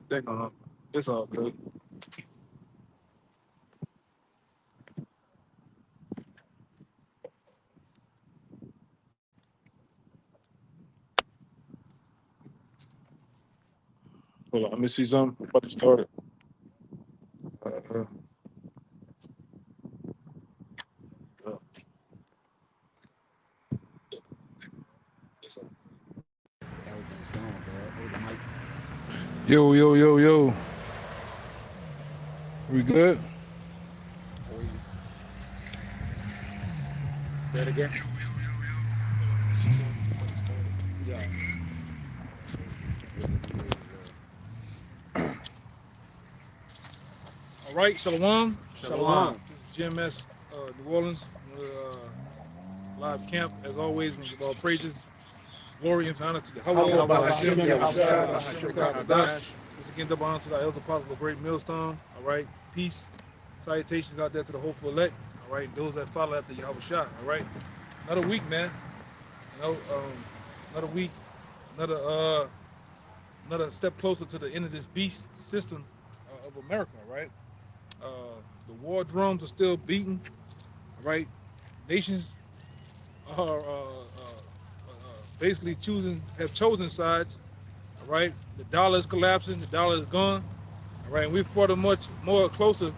They're gonna. It's all good. Hold on, let me see something. I'm about to start it. Uh, uh, it's That was that song, bro. Hey, Mike. Yo, yo, yo, yo. We good? Oh, you say it again. Yeah. all right, Shalom. Shalom. This is GMS New Orleans. Live camp as always. We give all praises, glory, and honor to the Yahweh, How Yahweh about Hashem, Hashem Yahweh Yahushua Shai, Hashem Hashem Kadash. Kadash? Once again, double honor to the elders apostles of Great Millstone. All right, peace, salutations out there to the hopeful elect. All right, those that follow after Yahweh Shai. All right, another week, man. You know, another week, another another step closer to the end of this beast system of America. Right, the war drums are still beating. Right, nations are basically have chosen sides. All right, the dollar is collapsing, the dollar is gone. All right, and we're further much more closer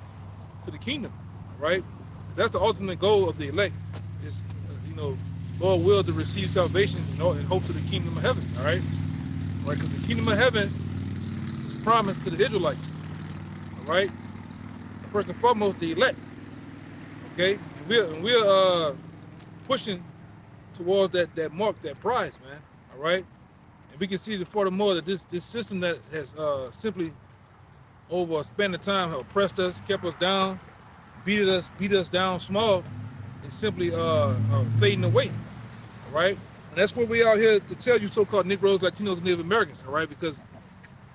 to the kingdom. All right, that's the ultimate goal of the elect is, Lord will to receive salvation in hopes of the kingdom of heaven. All right, because the kingdom of heaven is promised to the Israelites. All right, first and foremost the elect. Okay, and we're pushing towards that mark, that prize, man. All right, and we can see the furthermore that this system that has simply over a span of time have oppressed us, kept us down, beat us down small, is simply fading away. All right, and that's what we out here to tell you, so-called Negroes, Latinos, and Native Americans. All right, because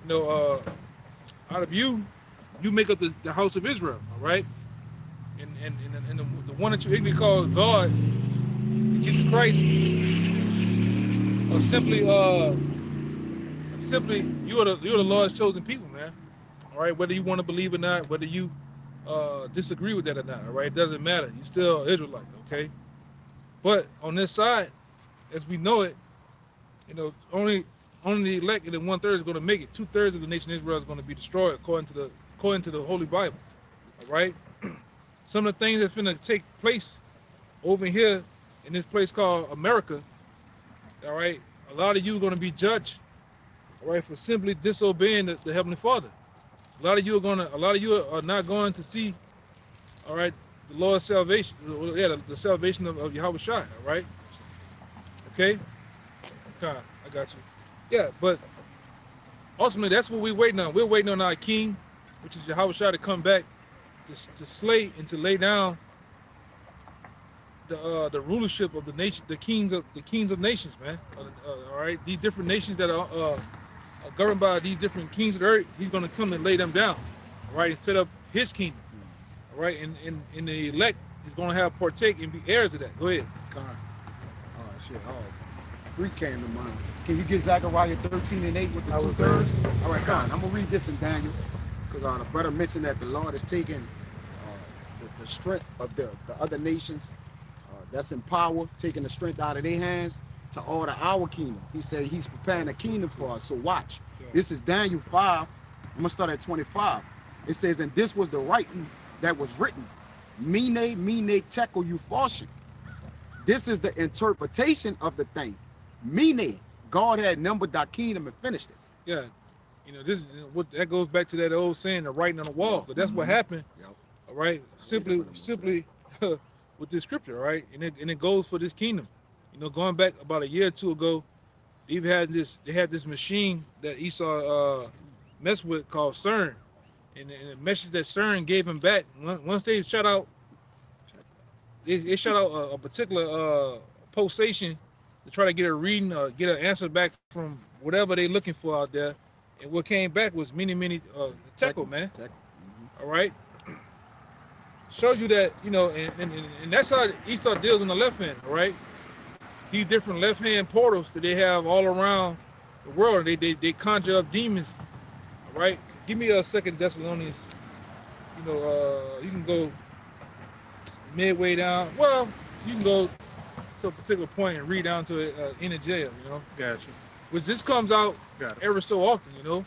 out of you, you make up the house of Israel. All right, and the one that you ignorantly call God, Jesus Christ, are simply you're the Lord's chosen people, man. All right, whether you want to believe or not, whether you disagree with that or not, all right, it doesn't matter. You're still Israelite, okay? But on this side, as we know it, only the elect and then 1/3 is going to make it. 2/3 of the nation of Israel is going to be destroyed according to the Holy Bible, all right? Some of the things that's going to take place over here in this place called America, all right, a lot of you are going to be judged, all right, for simply disobeying the Heavenly Father. A lot of you are not going to see, all right, the Lord's salvation, the salvation of Yahweh Shai, all right? Okay? Okay, I got you. Yeah, but ultimately that's what we're waiting on. We're waiting on our king, which is Yahweh Shai, to come back to slay and to lay down the rulership of the nation, the kings of nations, man. All right, these different nations that are governed by these different kings of the earth, he's going to come and lay them down, all right, and set up his kingdom, all right, and the elect is going to have partake and be heirs of that. Go ahead. God. Shit. Three came to mind. Can you get Zechariah 13:8 with the I two was thirds? All right, God. I'm gonna read this in Daniel, because the brother mentioned that the Lord is taking the strength of the other nations that's in power, taking the strength out of their hands to order our kingdom. He said he's preparing a kingdom for us. So watch. This is Daniel 5. I'm gonna start at 25. It says, and this was the writing that was written. Mene, tekel, upharsin. This is the interpretation of the thing. Mene, God had numbered thy kingdom and finished it. Yeah, what that goes back to that old saying, the writing on the wall. But that's what happened. Yep. All right, simply with this scripture, all right, and it goes for this kingdom. Going back about a year or two ago, they had this machine that Esau messed with called CERN, and the message that CERN gave him back once they shut out, they shut out a particular pulsation to try to get a reading, get an answer back from whatever they're looking for out there, and what came back was many tekel, man. All right, shows you that and that's how Esau deals on the left hand. All right, these different left hand portals that they have all around the world, they conjure up demons, all right? Give me a 2 Thessalonians. You can go midway down. Well, you can go to a particular point and read down to it in a jail, Gotcha. which this comes out Got it. ever so often, Go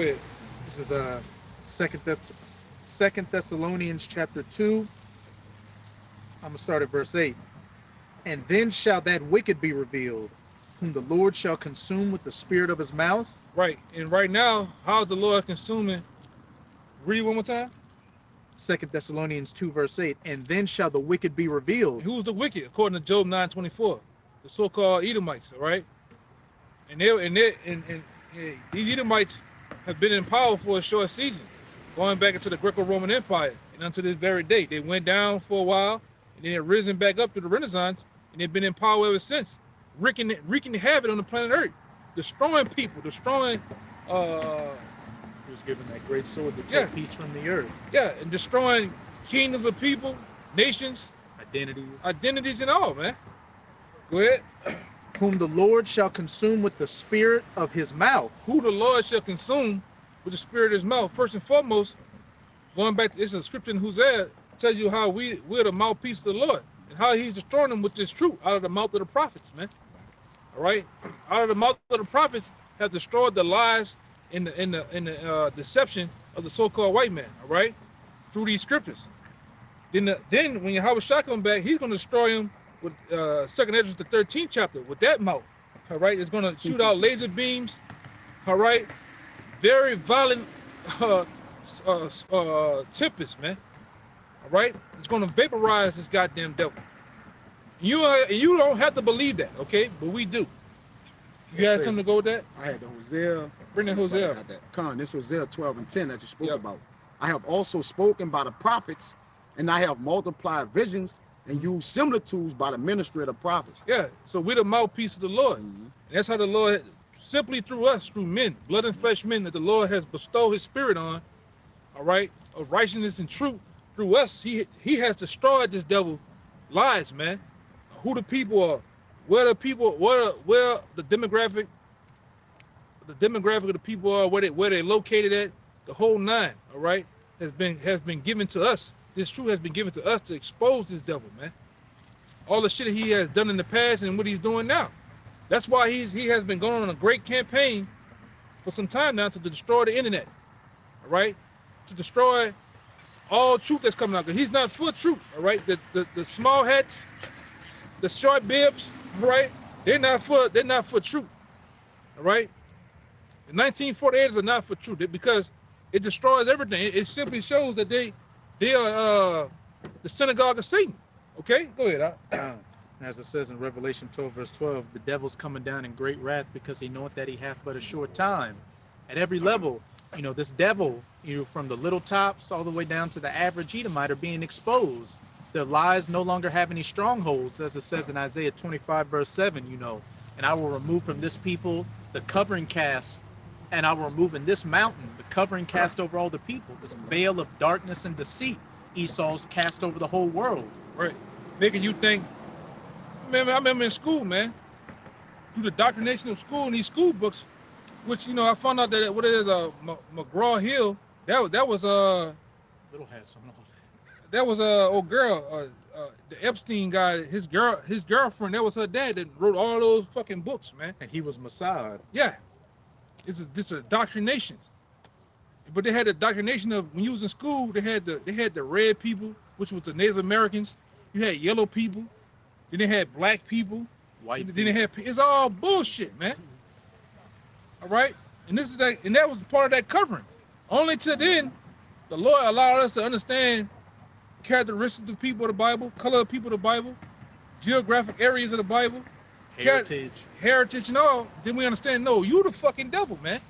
ahead. This is Second Thessalonians chapter 2. I'm gonna start at verse 8. And then shall that wicked be revealed, whom the Lord shall consume with the spirit of his mouth. Right. And right now, how's the Lord consuming? Read one more time. 2 Thessalonians 2 verse 8. And then shall the wicked be revealed. And who's the wicked? According to Job 9:24, the so-called Edomites, all right? And these Edomites have been in power for a short season, going back into the Greco-Roman Empire and unto this very day. They went down for a while, and then they've risen back up to the Renaissance, and they've been in power ever since, wreaking havoc on the planet Earth, destroying people, destroying He was given that great sword to take peace from the earth. and destroying kingdoms of people, nations, identities and all, man. Go ahead. Whom the Lord shall consume with the spirit of his mouth. Who the Lord shall consume with the spirit of his mouth. First and foremost, going back to, it's a scripture in Hosea, tells you how we're the mouthpiece of the Lord and how he's destroying them with this truth out of the mouth of the prophets, man. All right, out of the mouth of the prophets have destroyed the lies in the deception of the so-called white man. All right, through these scriptures. Then when Yahweh Shah come back, he's going to destroy him with 2nd Esdras the 13th chapter with that mouth. All right, it's going to shoot out laser beams. All right, very violent tempest, man. All right, it's going to vaporize this goddamn devil. You don't have to believe that, okay? But we do. You had something to go with that? I had the Hosea. Bring the Hosea. This Hosea 12 and 10 that you spoke about. I have also spoken by the prophets, and I have multiplied visions and used similitudes by the ministry of the prophets. Yeah, so we're the mouthpiece of the Lord. And that's how the Lord, simply through us, through men, blood and flesh men, that the Lord has bestowed his spirit on, all right, of righteousness and truth. Through us, he has destroyed this devil lies, man. Who the people are, where the demographic of the people are, where they located at, the whole nine, all right, has been given to us. This truth has been given to us to expose this devil, man. All the shit that he has done in the past and what he's doing now. That's why he has been going on a great campaign for some time now to destroy the internet, all right, to destroy all truth that's coming out. Because he's not for truth, all right. The small hats, the short bibs, all right, they're not for truth, all right. The 1948ers are not for truth because it destroys everything. It simply shows that they are the synagogue of Satan. Okay, go ahead. As it says in Revelation 12 verse 12, the devil's coming down in great wrath because he knoweth that he hath but a short time. At every level, this devil, from the little tops all the way down to the average Edomite are being exposed. Their lies no longer have any strongholds, as it says in Isaiah 25 verse 7, and I will remove from this people the covering cast, and I will remove in this mountain the covering cast over all the people, this veil of darkness and deceit Esau's cast over the whole world. Right, making you think. I remember in school, man, through the indoctrination of school and these school books, which I found out that what it is, McGraw-Hill, that was Little had some of that. That was old girl, the Epstein guy, his girlfriend, that was her dad that wrote all those fucking books, man. And he was Mossad. Yeah, this is indoctrination. But they had the indoctrination of when you was in school, they had the red people, which was the Native Americans. You had yellow people, then they had black people, White. Then they had, it's all bullshit, man. All right, and that was part of that covering. Only to then, the Lord allowed us to understand characteristics of people of the Bible, color of people of the Bible, geographic areas of the Bible, heritage and all. Then we understand, no, you the fucking devil, man.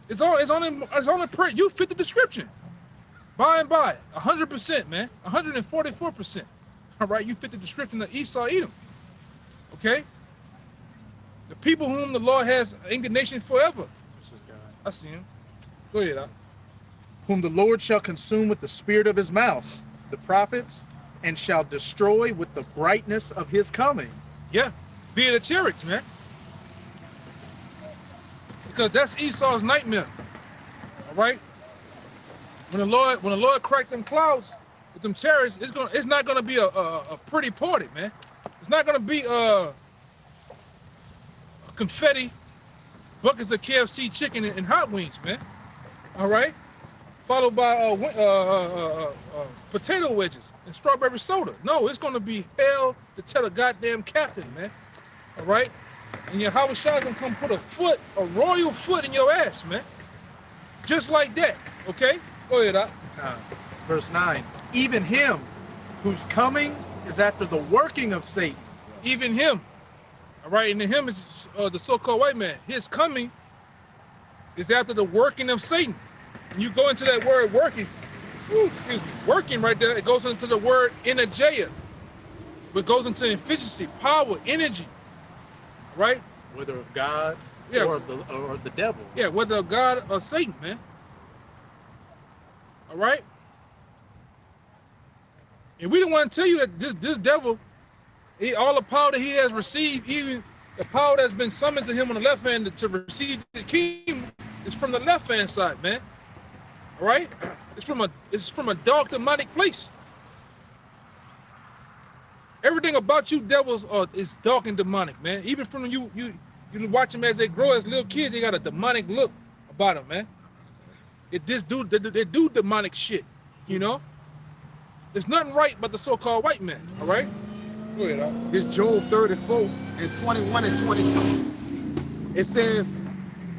It's only print. You fit the description. By and by, 100%, man, 144%. All right, you fit the description of Esau, Edom. Okay, the people whom the Lord has indignation forever. This is God. I see him. Go ahead. Whom the Lord shall consume with the spirit of his mouth, the prophets, and shall destroy with the brightness of his coming. Yeah, via the chariots, man. because that's Esau's nightmare. All right. When the Lord cracked them clouds with them chariots, it's not gonna be a pretty party, man. It's not gonna be confetti, buckets of KFC chicken and hot wings, man. All right. Followed by potato wedges and strawberry soda. No, it's gonna be hell to tell the goddamn captain, man. All right. And your Howard gonna come put a royal foot in your ass, man. Just like that. Okay. Go ahead, Doc. Verse 9. Even him who's coming is after the working of Satan. Even him. All right. And the him is the so-called white man. His coming is after the working of Satan. When you go into that word working, working right there, it goes into the word energeia. It goes into efficiency, power, energy. Right? Whether of God or the devil. Yeah, whether of God or Satan, man. All right? And we don't want to tell you that this devil, all the power that he has received, even the power that's been summoned to him on the left hand to receive the kingdom, is from the left hand side, man. All right? It's from a dark demonic place. Everything about you devils is dark and demonic, man. Even from you watch them as they grow as little kids, they got a demonic look about them, man. They do demonic shit, you know? There's nothing right but the so-called white man, all right? Go ahead, Al. This Job 34 and 21 and 22. It says,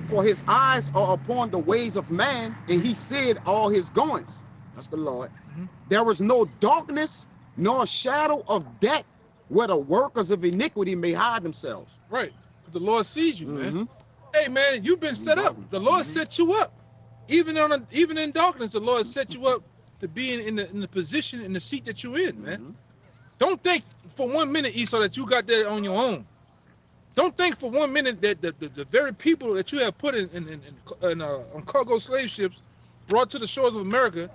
for his eyes are upon the ways of man, and he said all his goings. That's the Lord. Mhm. There is no darkness nor shadow of death where the workers of iniquity may hide themselves. Right. The Lord sees you, man. Mhm. Hey, man, you've been set up. The Lord set you up. Even in darkness, the Lord set you up to be in the position, in the seat that you're in, man. Mhm. Don't think for 1 minute, Esau, that you got that on your own. Don't think for 1 minute that the very people that you have put on cargo slave ships, brought to the shores of America,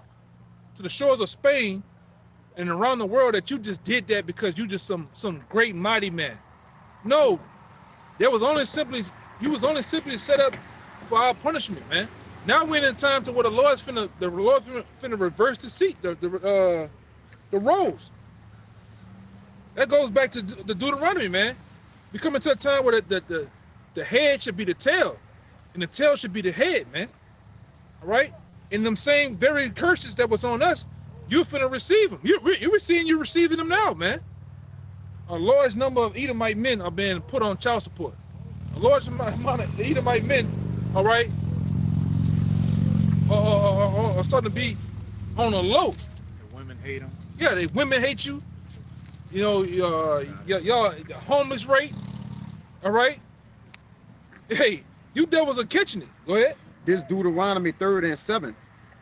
to the shores of Spain, and around the world, that you just did that because you just some great mighty man. No, you was only simply set up for our punishment, man. Now we're in a time to where the Lord's finna reverse the seat, the roles. That goes back to the Deuteronomy, man. We coming to a time where the head should be the tail, and the tail should be the head, man. All right? And them same very curses that was on us, you finna receive them. You're seeing you receiving them now, man. A large number of Edomite men are being put on child support. A large amount of Edomite men, all right, are starting to be on a low. The women hate him. Yeah, the women hate you. You know, y'all homeless rate. All right. Hey, you devils are catching it. Go ahead. This Deuteronomy 3 and 7.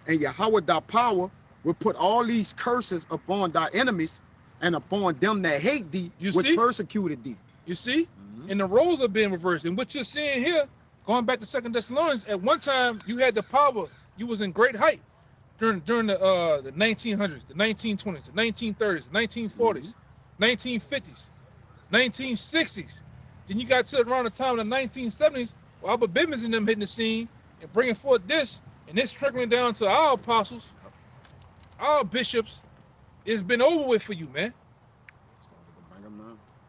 And Yahweh thy power will put all these curses upon thy enemies and upon them that hate thee, which persecuted thee. You see? Mhm. And the roles are being reversed. And what you're seeing here, going back to 2 Thessalonians, at one time you had the power. You was in great height during the 1900s, the 1920s, the 1930s, the 1940s, 1950s, 1960s. Then you got to around the time of the 1970s, where Albert Bivens and them hitting the scene and bringing forth this, and it's trickling down to our apostles, our bishops. It's been over with for you, man.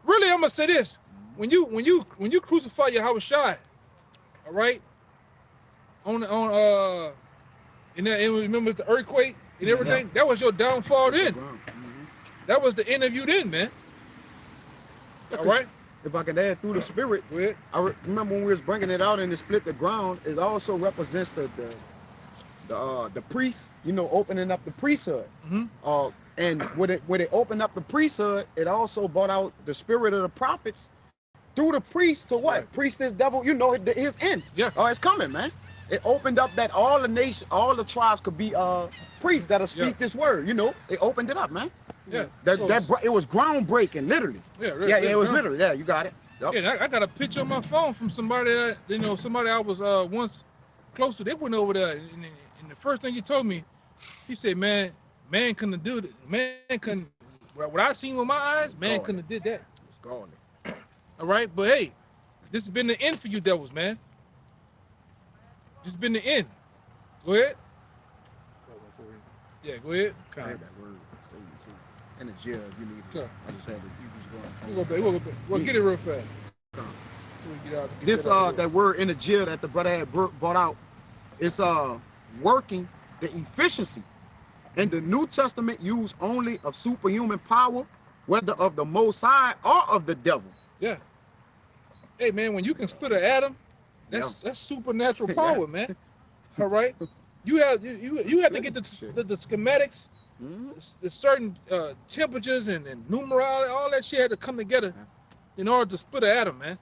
Really, I'm gonna say this: when you crucify Yahweh Shai, all right, and remember the earthquake and everything, that was your downfall then. That was the end of you then, man. All right. If I could add through the spirit, I remember when we was bringing it out and it split the ground. It also represents the priests, you know, opening up the priesthood. Mm-hmm. And when it opened up the priesthood, it also brought out the spirit of the prophets through the priests to what? Right. Priest is devil, you know, his end. Yeah. Oh, it's coming, man. It opened up that all the nation, all the tribes could be priests that'll speak this word. You know, it opened it up, man. Yeah. It was groundbreaking, literally. Yeah. It was literally. Yeah, you got it. Yep. Yeah, I got a picture on my phone from somebody that, you know, somebody I was once close to. They went over there, and the first thing he told me, he said, man couldn't do it. Man couldn't. What I seen with my eyes, man couldn't have did that. It's gone. All right, but hey, this has been the end for you devils, man. Just been the end. Go ahead. Yeah, go ahead. I had that word, Satan too. And the jail, if you need it. Sure. I just had it. You just going from. We'll go back. We'll go back. We'll get it real fast. Come. So we get out, get This that out the way. that word in the jail that the brother had brought out, it's working the efficiency. In the New Testament, use only of superhuman power, whether of the Most High or of the devil. Yeah. Hey man, when you can split an atom, that's supernatural power, man. All right. You have to get the schematics, the certain temperatures and numerology, all that shit had to come together in order to split an atom, man.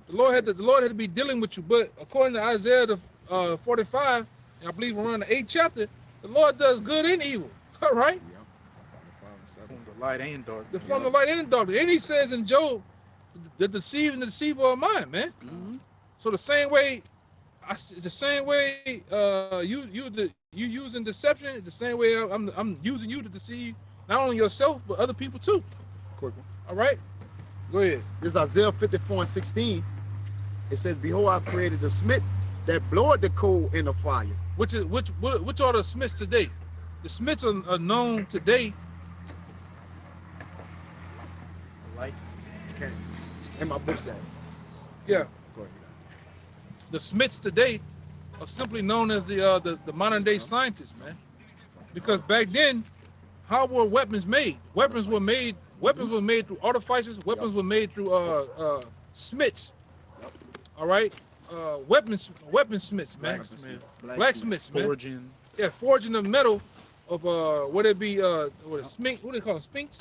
The Lord had to be dealing with you, but according to Isaiah 45, I believe around the 8th chapter, the Lord does good and evil. All right. From the light and darkness. From the light and the darkness. And he says in Job, the deceiver and the deceiver are mine, man. So the same way, you using deception, the same way I'm using you to deceive not only yourself but other people too. Quick one. All right, go ahead. This is Isaiah 54:16. It says, "Behold, I've created a smith that bloweth the coal in the fire." Which are the Smiths today? The Smiths are known today. Light. Okay. In my book says. Yeah. Go ahead. The Smiths today are simply known as the modern day scientists, man. Because back then, how were weapons made? Weapons were made through artificers. Weapons were made through smiths. All right, weaponsmiths, man. Blacksmiths, man. Forging. Yeah, forging the metal of what it be sphinx? What do they call them? Sphinx?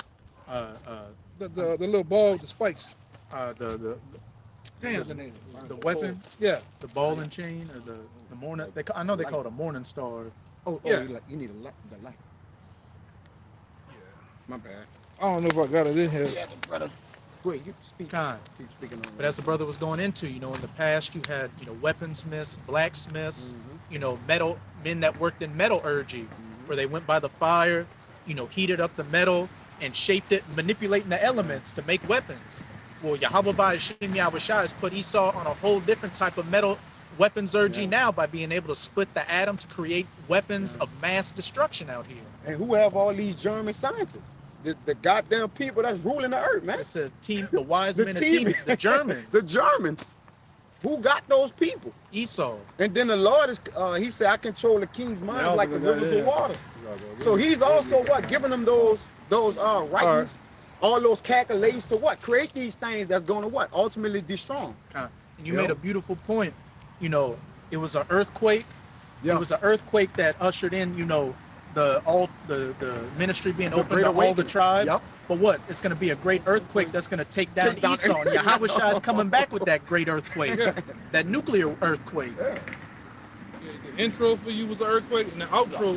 The little ball, the spikes. Damn the name. The weapon. Yeah. The ball and chain, or the morning. I know they call it a morning star. Yeah. You need the light. Yeah. My bad. I don't know if I got it in here. Yeah, brother. Go ahead, you speak. Keep speaking on. But as the brother was going into, in the past you had, weaponsmiths, blacksmiths, metal men that worked in metallurgy, where they went by the fire, heated up the metal and shaped it, manipulating the elements to make weapons. Well, Yahweh Ba'ashem Yahushua has put Esau on a whole different type of metal weaponsurgy now by being able to split the atom to create weapons of mass destruction out here. And who have all these German scientists? The goddamn people that's ruling the earth, man. It's a team, the wise men, the Germans. The Germans. Who got those people? Esau. And then the Lord is, he said, I control the king's mind like the rivers of waters. So he's also what? Giving them those writings, all those calculations to what? Create these things that's going to what? Ultimately destroy them. And you made a beautiful point. It was an earthquake. Yeah. It was an earthquake that ushered in, the ministry being open to all the tribes. Yep. But what? It's going to be a great earthquake that's going to take down Esau. And Yahushua is coming back with that great earthquake, that nuclear earthquake. Yeah. The intro for you was an earthquake, and the outro is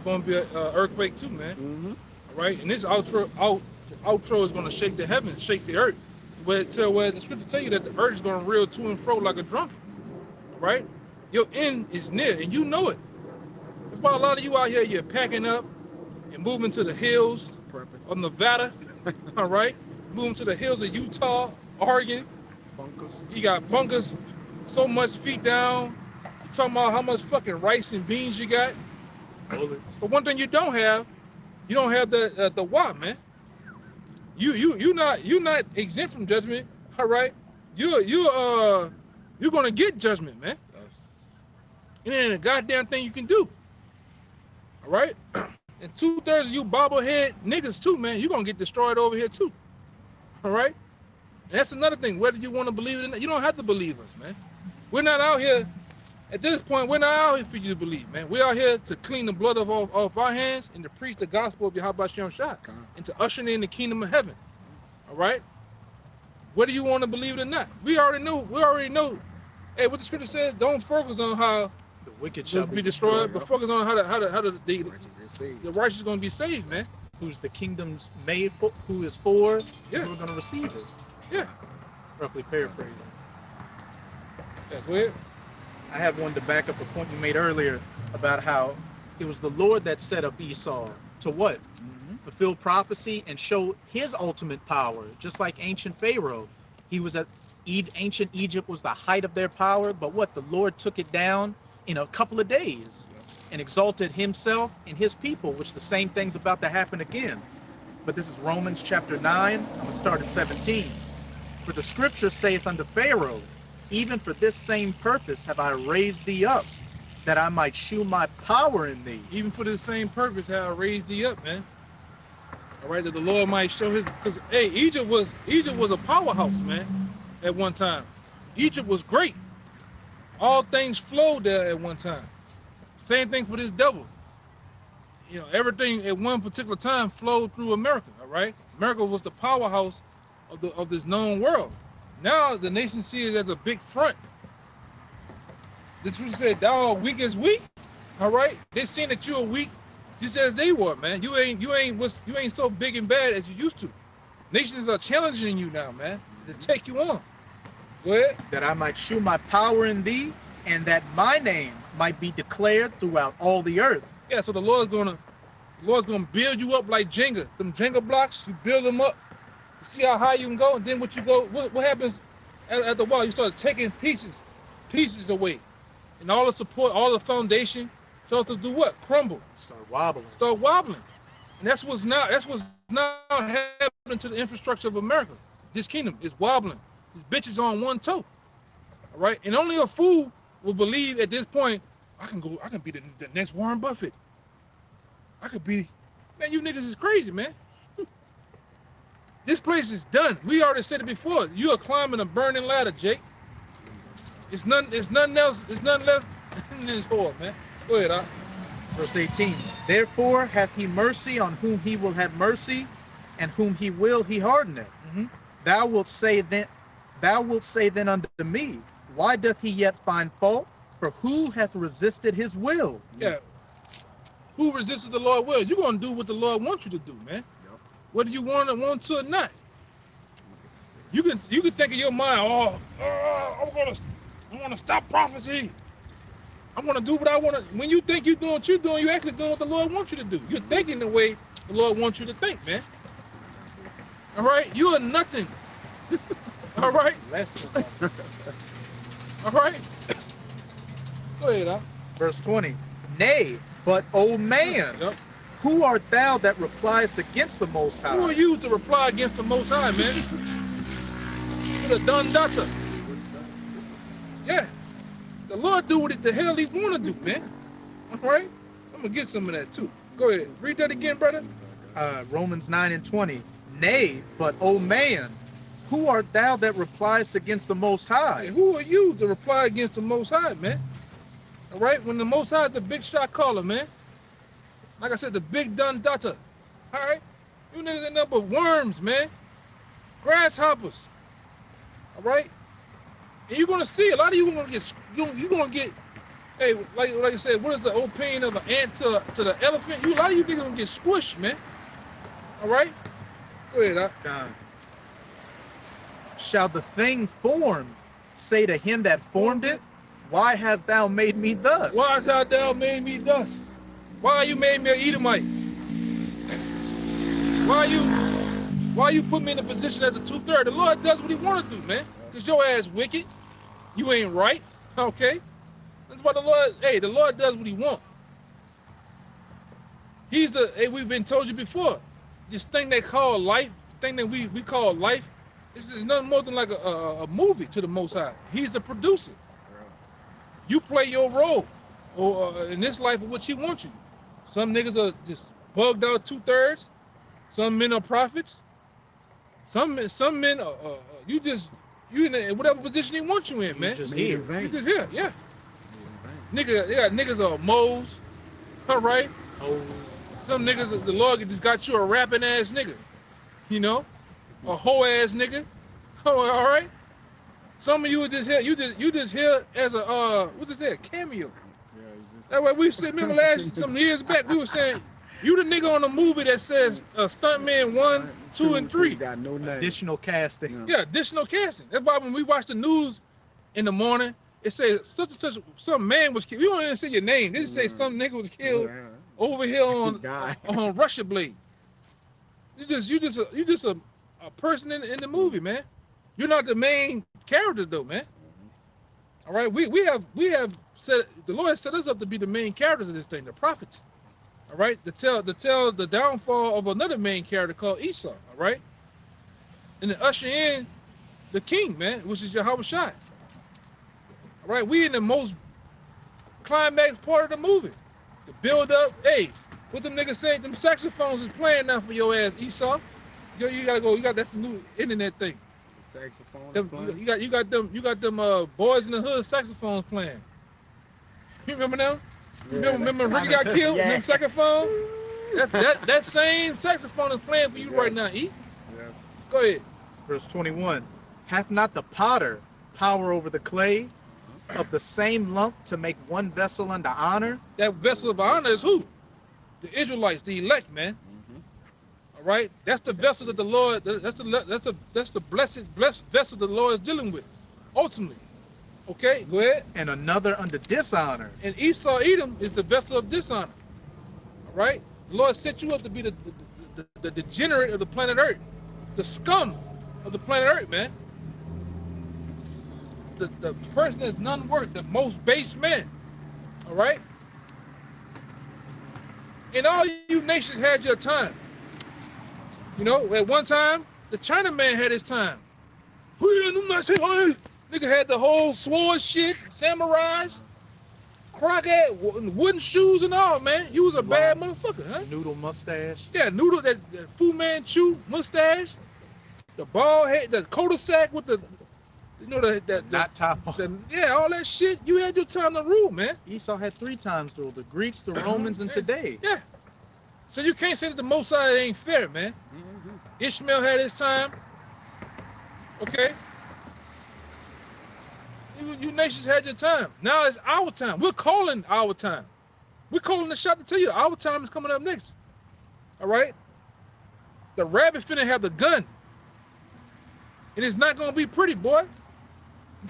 going to be an earthquake too, man. All right, and this outro is going to shake the heavens, shake the earth. Where the scripture tell you that the earth is going to reel to and fro like a drunken. Right? Your end is near, and you know it. That's why a lot of you out here, you're packing up and moving to the hills of Nevada, all right? Moving to the hills of Utah, Oregon. Bunkers. You got bunkers so much feet down. You're talking about how much fucking rice and beans you got. Bullets. But one thing you don't have the what, man. You're not exempt from judgment, all right? You're gonna get judgment, man. Yes. It ain't a goddamn thing you can do. All right? And 2/3 of you bobblehead niggas too, man, you're gonna get destroyed over here too. All right? And that's another thing. Whether you want to believe it or not, you don't have to believe us, man. We're not out here, at this point, we're not out here for you to believe, man. We're out here to clean the blood off our hands and to preach the gospel of Yahweh Shem Shah and to usher in the kingdom of heaven. All right? Whether you want to believe it or not. We already know. Hey, what the scripture says, don't focus on how the wicked shall be destroyed, but focus on how the righteous is going to be saved, man. Who's the kingdom's made for, who is for, Yeah. who's going to receive it. Yeah. Roughly paraphrasing. Yeah, go ahead. I had one to back up a point you made earlier about how it was the Lord that set up Esau to what? Fulfill prophecy and show his ultimate power, just like ancient Pharaoh. He was at ancient Egypt was the height of their power, but what? The Lord took it down in a couple of days, and exalted himself and his people, which the same thing's about to happen again. But this is Romans chapter 9. I'm going to start at 17. For the scripture saith unto Pharaoh, even for this same purpose have I raised thee up, that I might shew my power in thee. Even for the same purpose, how I raised thee up, man. All right, that the Lord might show his, because hey, Egypt was a powerhouse, man, at one time. Egypt was great. All things flowed there at one time. Same thing for this devil. You know, everything at one particular time flowed through America. All right, America was the powerhouse of this known world. Now the nation sees it as a big front. The truth said, "Thou art weak as weak." All right, they seen that you are weak, just as they were, man. You ain't so big and bad as you used to. Nations are challenging you now, man, to take you on. Go ahead. That I might shew my power in thee, and that my name might be declared throughout all the earth. Yeah, so the Lord's gonna build you up like Jenga. Them Jenga blocks, you build them up. You see how high you can go, and then what happens at the wall? You start taking pieces away, and all the support, all the foundation starts to do what? Crumble. Start wobbling. Start wobbling, and that's what's now happening to the infrastructure of America. This kingdom is wobbling. This bitch is on one toe. All right, and only a fool will believe at this point, I can be the next Warren Buffett. I could be, man, you niggas is crazy, man. This place is done. We already said it before. You are climbing a burning ladder, Jake. It's nothing left in this hole, man. Go ahead, Al. Verse 18. Therefore hath he mercy on whom he will have mercy, and whom he will he hardeneth. Mm-hmm. Thou wilt say then unto me, why doth he yet find fault? For who hath resisted his will? Yeah. Who resisted the Lord's will? You're gonna do what the Lord wants you to do, man. Yep. Whether you want to or not. You can think in your mind, I want to stop prophecy. I want to do what I want to. When you think you're doing what you're doing, you're actually doing what the Lord wants you to do. You're thinking the way the Lord wants you to think, man. All right, you are nothing. All right. All right. Go ahead, Al. Verse 20. Nay, but O man, Yep. who art thou that repliest against the Most High? Who are you to reply against the Most High, man? You're the done data. Yeah. The Lord do what the hell he want to do, man. All right? I'm going to get some of that too. Go ahead. Read that again, brother. Romans 9 and 20. Nay, but O man, who art thou that repliest against the Most High? Hey, who are you to reply against the Most High, man? All right? When the Most High is the big shot caller, man. Like I said, the big done data. All right? You niggas end up with worms, man. Grasshoppers. All right? And you're gonna see a lot of you gonna get hey, like I said, what is the old pain of an ant to the elephant? A lot of you niggas gonna get squished, man. All right? Go ahead, Doc. Shall the thing formed say to him that formed it, why hast thou made me thus? Why hast thou made me thus? Why you made me an Edomite? Why you put me in a position as a 2/3? The Lord does what he want to do, man. Cause your ass wicked. You ain't right. Okay? That's why the Lord does what he want. We've been told you before. This thing they call life, thing that we call life, this is nothing more than like a movie to the Most High. He's the producer. You play your role, or in this life of what he wants you. Some niggas are just bugged out 2/3. Some men are prophets. Some men are you in whatever position he wants you in, man. You just Made here. in vain. You just here, yeah. Niggas are moles. All right. Oh, Some niggas, the Lord just got you a rapping ass nigga, you know, a hoe ass nigga. Oh, all right. Some of you are just here. You just here as a what's this here? Cameo. Yeah, he's just That way we said. Remember some years back we were saying you the nigga on the movie that says Stuntman 1, 2, and 3. Got no name. additional casting. Yeah, additional casting. That's why when we watch the news in the morning, it says such and such some man was killed. We don't even say your name. They just say some nigga was killed Yeah. over here on Guy. on Russia Blade. You just a person in the movie, man. You're not the main character though, man. All right, we have set, the Lord has set us up to be the main characters of this thing, the prophets. All right, to tell the downfall of another main character called Esau. All right, and to usher in the king, man, which is Yahweh Shai. All right, we in the most climax part of the movie. The build up, hey, what them niggas say? Them saxophones is playing now for your ass, Esau. You gotta go. That's the new internet thing. Saxophone. You got them boys in the hood saxophones playing. You remember them? Remember Ricky got killed? Yeah. Them saxophone? That same saxophone is playing for you right now, E. Yes. Go ahead. Verse 21. Hath not the potter power over the clay of the same lump to make one vessel unto honor? That vessel of honor is who? The Israelites, the elect, man. Mm-hmm. All right, that's the vessel that the Lord. That's the blessed vessel the Lord is dealing with, ultimately. Okay, go ahead. And another unto dishonor. And Esau Edom is the vessel of dishonor. All right, the Lord set you up to be the degenerate of the planet Earth, the scum of the planet Earth, man. The person that's none worth, the most base man. All right. And all you nations had your time. You know, at one time, the Chinaman had his time. Nigga had the whole sword shit, samurais, crockett, wooden shoes and all, man. You was a bad motherfucker, huh? Noodle mustache. Yeah, noodle, that Fu Manchu mustache, the bald head, the cul-de-sac with the, you know, Not top on. yeah, all that shit. You had your time to rule, man. Esau had 3 times to rule: the Greeks, the Romans, and today. Yeah. So you can't say that the Most High ain't fair, man. Mm-hmm. Ishmael had his time. Okay. You nations had your time. Now it's our time. We're calling our time. We're calling the shot to tell you our time is coming up next. All right? The rabbit finna have the gun. And it's not gonna be pretty, boy.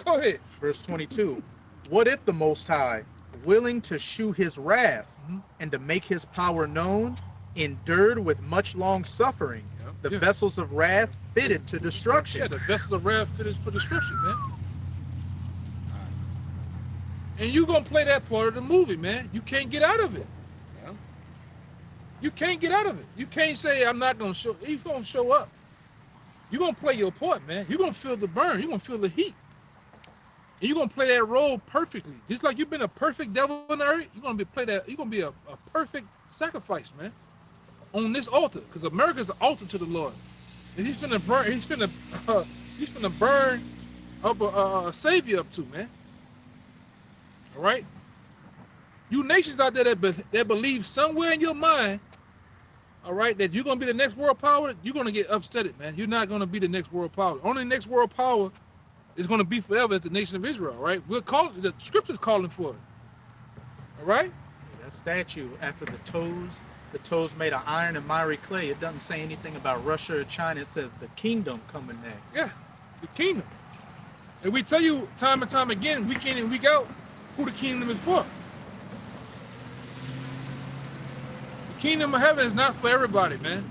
Go ahead. Verse 22. What if the Most High, willing to shew his wrath Mhm. and to make his power known, endured with much long suffering the Yeah. vessels of wrath fitted to destruction? Yeah, the vessels of wrath fitted for destruction, man. And you gonna play that part of the movie, man. You can't get out of it. Yeah. You can't get out of it. You can't say I'm not gonna show. He's gonna show up. You're gonna play your part, man. You're gonna feel the burn. You're gonna feel the heat. And you're gonna play that role perfectly. Just like you've been a perfect devil on the earth, you're gonna be a perfect sacrifice, man. On this altar. Because America's an altar to the Lord. And he's finna burn up a savior up to, man. All right? You nations out there that believe somewhere in your mind, all right, that you're going to be the next world power, you're going to get upset, man. You're not going to be the next world power. Only next world power is going to be forever as the nation of Israel, right? The scripture's calling for it. All right? That statue, after the toes made of iron and miry clay, it doesn't say anything about Russia or China. It says the kingdom coming next. Yeah, the kingdom. And we tell you time and time again, week in and week out, who the kingdom is for. The kingdom of heaven is not for everybody, man.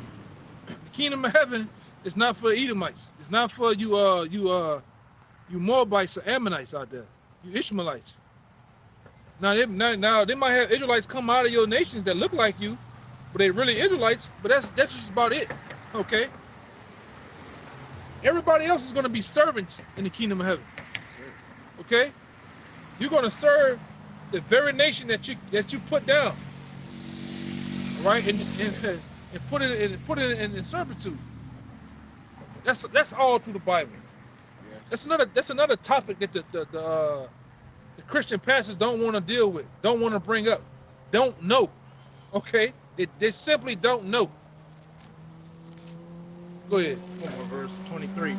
The kingdom of heaven is not for Edomites. It's not for you Moabites or Ammonites out there. You Ishmaelites. Now they might have Israelites come out of your nations that look like you, but they really Israelites. But that's just about it. Okay. Everybody else is going to be servants in the kingdom of heaven. Okay. You're going to serve the very nation that you put down, right? And put it in servitude. That's all through the Bible. Yes. That's another topic that the Christian pastors don't want to deal with, don't want to bring up, don't know. Okay, they simply don't know. Go ahead. Verse 23.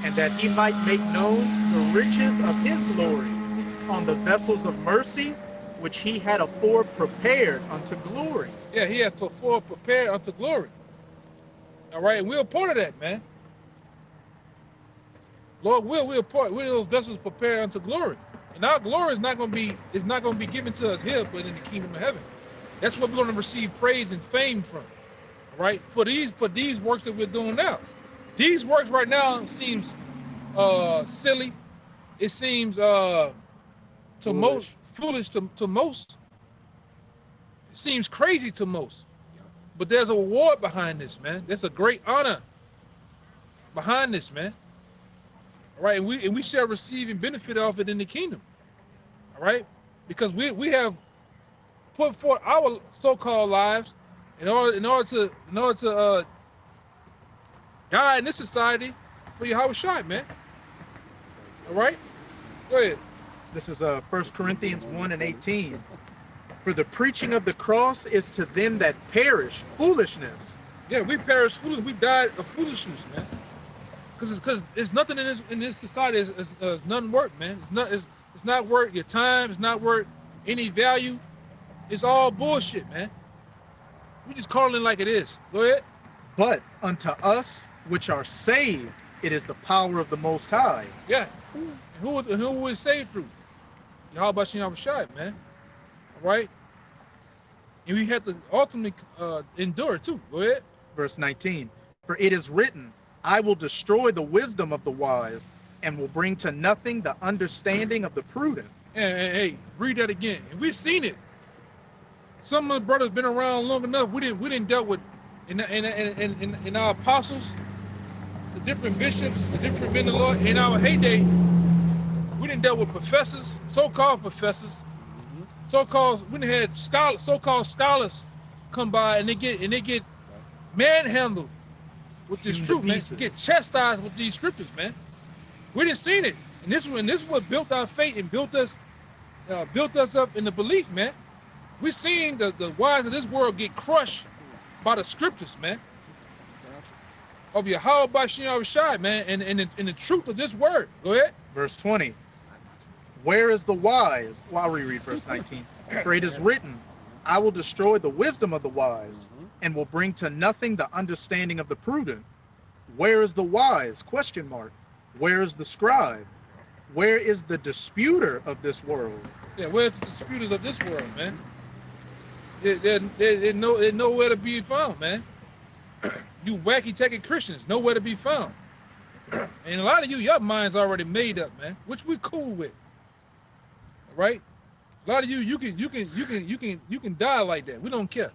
And that he might make known the riches of his glory on the vessels of mercy, which he had afore prepared unto glory. Yeah, he has before prepared unto glory. All right, and we're a part of that, man. Lord, we're those vessels prepared unto glory. And our glory is not going to be given to us here, but in the kingdom of heaven. That's what we're going to receive praise and fame from. All right, for these works that we're doing now. These works right now seems silly. It seems to most, foolish to most. It seems crazy to most. But there's a reward behind this, man. There's a great honor behind this, man. All right, and we shall receive and benefit of it in the kingdom. All right, because we have put forth our so-called lives in order to guide this society for Yahweh Shai, man. All right, go ahead. This is 1 Corinthians 1:18. For the preaching of the cross is to them that perish foolishness. Yeah, we perish foolish. We died of foolishness, man. Because it's nothing in this society is nothing worth, man. It's not worth your time. It's not worth any value. It's all bullshit, man. We just calling it like it is. Go ahead. But unto us which are saved, it is the power of the Most High. Yeah. And who is saved through? Yahweh Shem Shai, man. All right. And we have to ultimately endure too. Go ahead. Verse 19. For it is written, I will destroy the wisdom of the wise and will bring to nothing the understanding of the prudent. Hey, read that again. And we've seen it. Some of the brothers been around long enough. We didn't dealt with in our apostles, the different bishops, the different men of the Lord. In our heyday, we didn't dealt with professors, so-called professors, we done had so-called scholars come by and they get manhandled with this truth, man. Get chastised with these scriptures, man. We didn't seen it, and this is what built our faith and built us up in the belief, man. We seen the wise of this world get crushed by the scriptures, man. Of Yahweh Bashim Shai, man, and the truth of this word. Go ahead. Verse 20. Where is the wise? Well, I'll reread verse 19. For it is written, I will destroy the wisdom of the wise and will bring to nothing the understanding of the prudent. Where is the wise? Question mark. Where is the scribe? Where is the disputer of this world? Yeah, where's the disputers of this world, man? They're nowhere to be found, man. You wacky-tacky Christians, nowhere to be found. And a lot of you, your mind's already made up, man, which we cool with. Right? A lot of you can die like that. We don't care.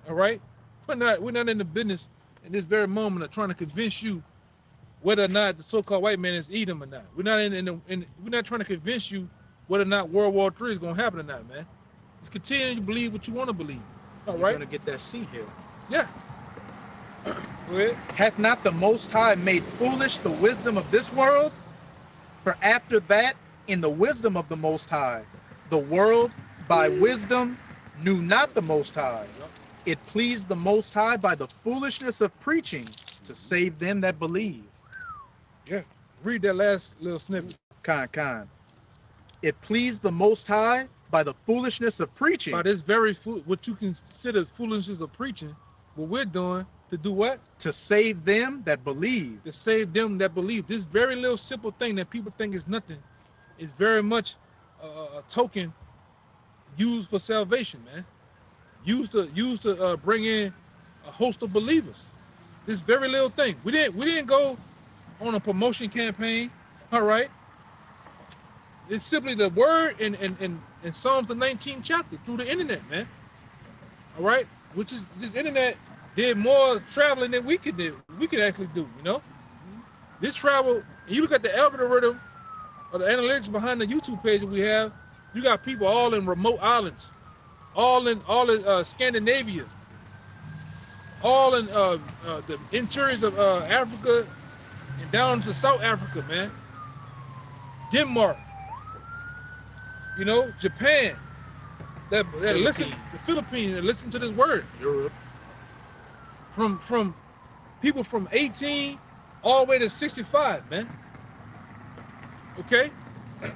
All right? We're not in the business in this very moment of trying to convince you whether or not the so-called white man is Edom or not. We're not trying to convince you whether or not World War III is gonna happen or not, man. Just continue to believe what you want to believe. All right? You're gonna get that seat here. Yeah. Go ahead. Hath not the Most High made foolish the wisdom of this world? For after that, in the wisdom of the Most High, the world by wisdom knew not the Most High. It pleased the Most High by the foolishness of preaching to save them that believe. Yeah. Read that last little snippet. Kind. It pleased the Most High by the foolishness of preaching. By this very what you consider foolishness of preaching, what we're doing to do what? To save them that believe. To save them that believe. This very little simple thing that people think is nothing is very much a token used for salvation, man. Used to bring in a host of believers. This very little thing. We didn't go on a promotion campaign. All right. It's simply the word in Psalms the 19th chapter through the internet, man. All right, which is this internet did more traveling than we could actually do. You know, this travel. And you look at the algorithm or the analytics behind the YouTube page that we have. You got people all in remote islands, all in Scandinavia, all in the interiors of Africa and down to South Africa, man. Denmark. You know, Japan, that listen, the Philippines, that listen to this word. Europe. From people from 18 all the way to 65, man. Okay. Yeah,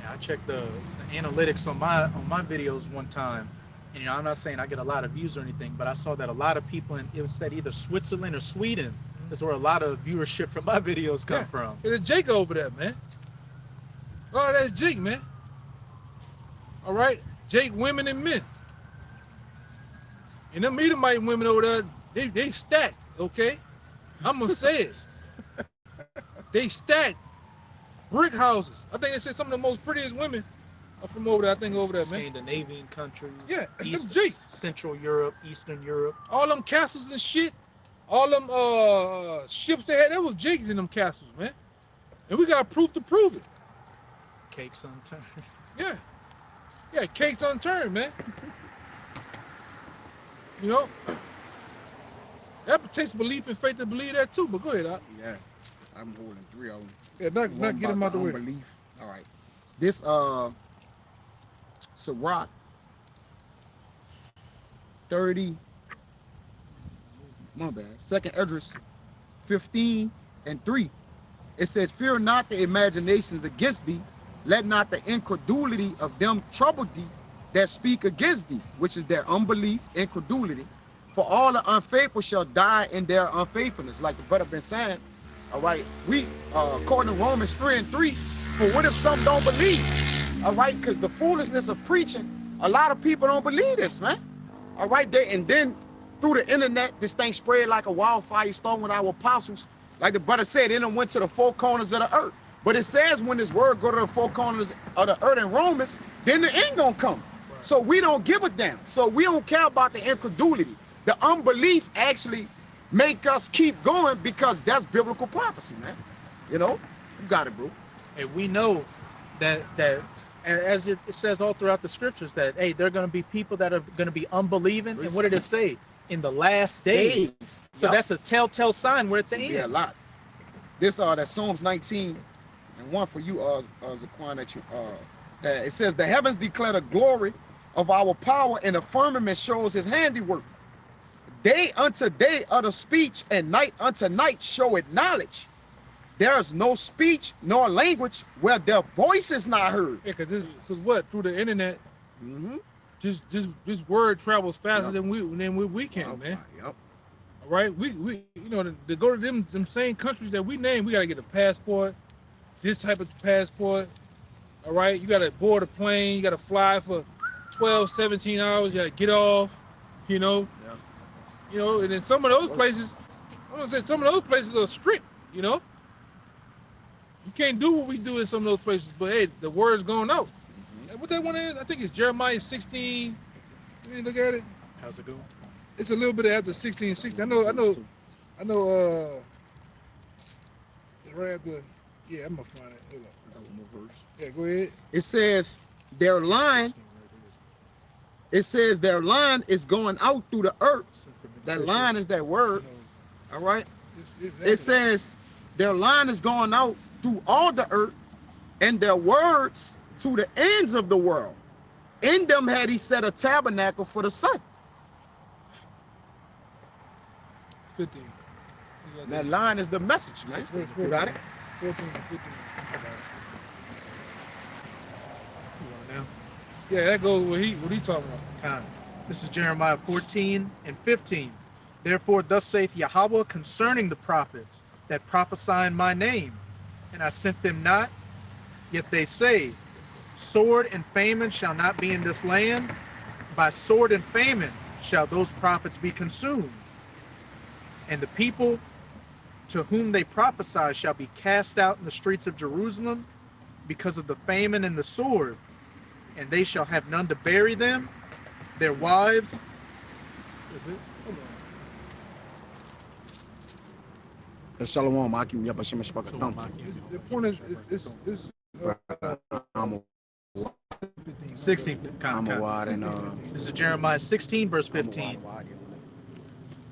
I checked the analytics on my videos one time, and you know, I'm not saying I get a lot of views or anything, but I saw that a lot of people it said either Switzerland or Sweden. That's where a lot of viewership from my videos come from. There's Jake over there, man. Oh, that's Jake, man. All right, Jake, women and men. And them Edomite women over there, they stacked, okay? I'm gonna say it. They stacked. brick houses. I think they said some of the most prettiest women are from over there. I think over there, man. Scandinavian countries. Yeah, them East, Jakes. Central Europe, Eastern Europe. All them castles and shit, all them ships they had, that was Jakes in them castles, man. And we got proof to prove it. Cakes unturned. Yeah. Yeah, cakes unturned, man. You know? That takes belief and faith to believe that too, but go ahead, Doc. Yeah, I'm holding 3 of them. Yeah, not get them out the way. Unbelief. All right. This Sirach 30. My bad. Second Esdras 15:3. It says, "Fear not the imaginations against thee. Let not the incredulity of them trouble thee that speak against thee," which is their unbelief, incredulity. "For all the unfaithful shall die in their unfaithfulness," like the brother been saying. All right, we according to Romans 3:3, for what if some don't believe? All right, because the foolishness of preaching, a lot of people don't believe this, man. All right, and then through the internet, this thing spread like a wildfire, starting with our apostles. Like the brother said, it went to the 4 corners of the earth. But it says when this word go to the 4 corners of the earth in Romans, then the end gonna come. Right. So we don't give a damn. So we don't care about the incredulity. The unbelief actually make us keep going because that's biblical prophecy, man. You know, you got it, bro. And we know that as it says all throughout the scriptures that, hey, there are going to be people that are going to be unbelieving. And what did it say? In the last days. So that's a telltale sign we're at the end. Yeah, a lot. This that Psalms 19:1 for you, Zaquan, that you it says, "The heavens declare the glory of our power, and the firmament shows his handiwork. Day unto day utter speech, and night unto night showeth knowledge. There is no speech nor language where their voice is not heard." Yeah, because what? Through the internet, this word travels faster than we can, man. Yep. All right, we you know, to go to them same countries that we name, we gotta get a passport, this type of passport. All right, you gotta board a plane, you gotta fly for 12, 17 hours, you gotta get off, you know. Yeah. You know, and then some of those places, I'm gonna say some of those places are strict, you know. You can't do what we do in some of those places, but hey, the word's going out. And what that one is, I think it's Jeremiah 16. Let me look at it. How's it going? It's a little bit after 16:16. I know. It's right after. Yeah, I'm gonna find it. Hold up. Yeah, go ahead. It says their line. It says their line is going out through the earth. That line is that word. All right. It says their line is going out through all the earth, and their words to the ends of the world. In them had he set a tabernacle for the sun. 15. That line is the message, man. You got it? 14 and 15. You want it now? Yeah, that goes what he talking about. This is Jeremiah 14:15. "Therefore thus saith Yahweh concerning the prophets that prophesy in my name, and I sent them not, yet they say, sword and famine shall not be in this land. By sword and famine shall those prophets be consumed. And the people to whom they prophesy shall be cast out in the streets of Jerusalem because of the famine and the sword, and they shall have none to bury them. Their wives." Is it? Hold on. Shalom, Akim, Yabashim, Shpakatam. The point is 16. This is Jeremiah 16, verse 15.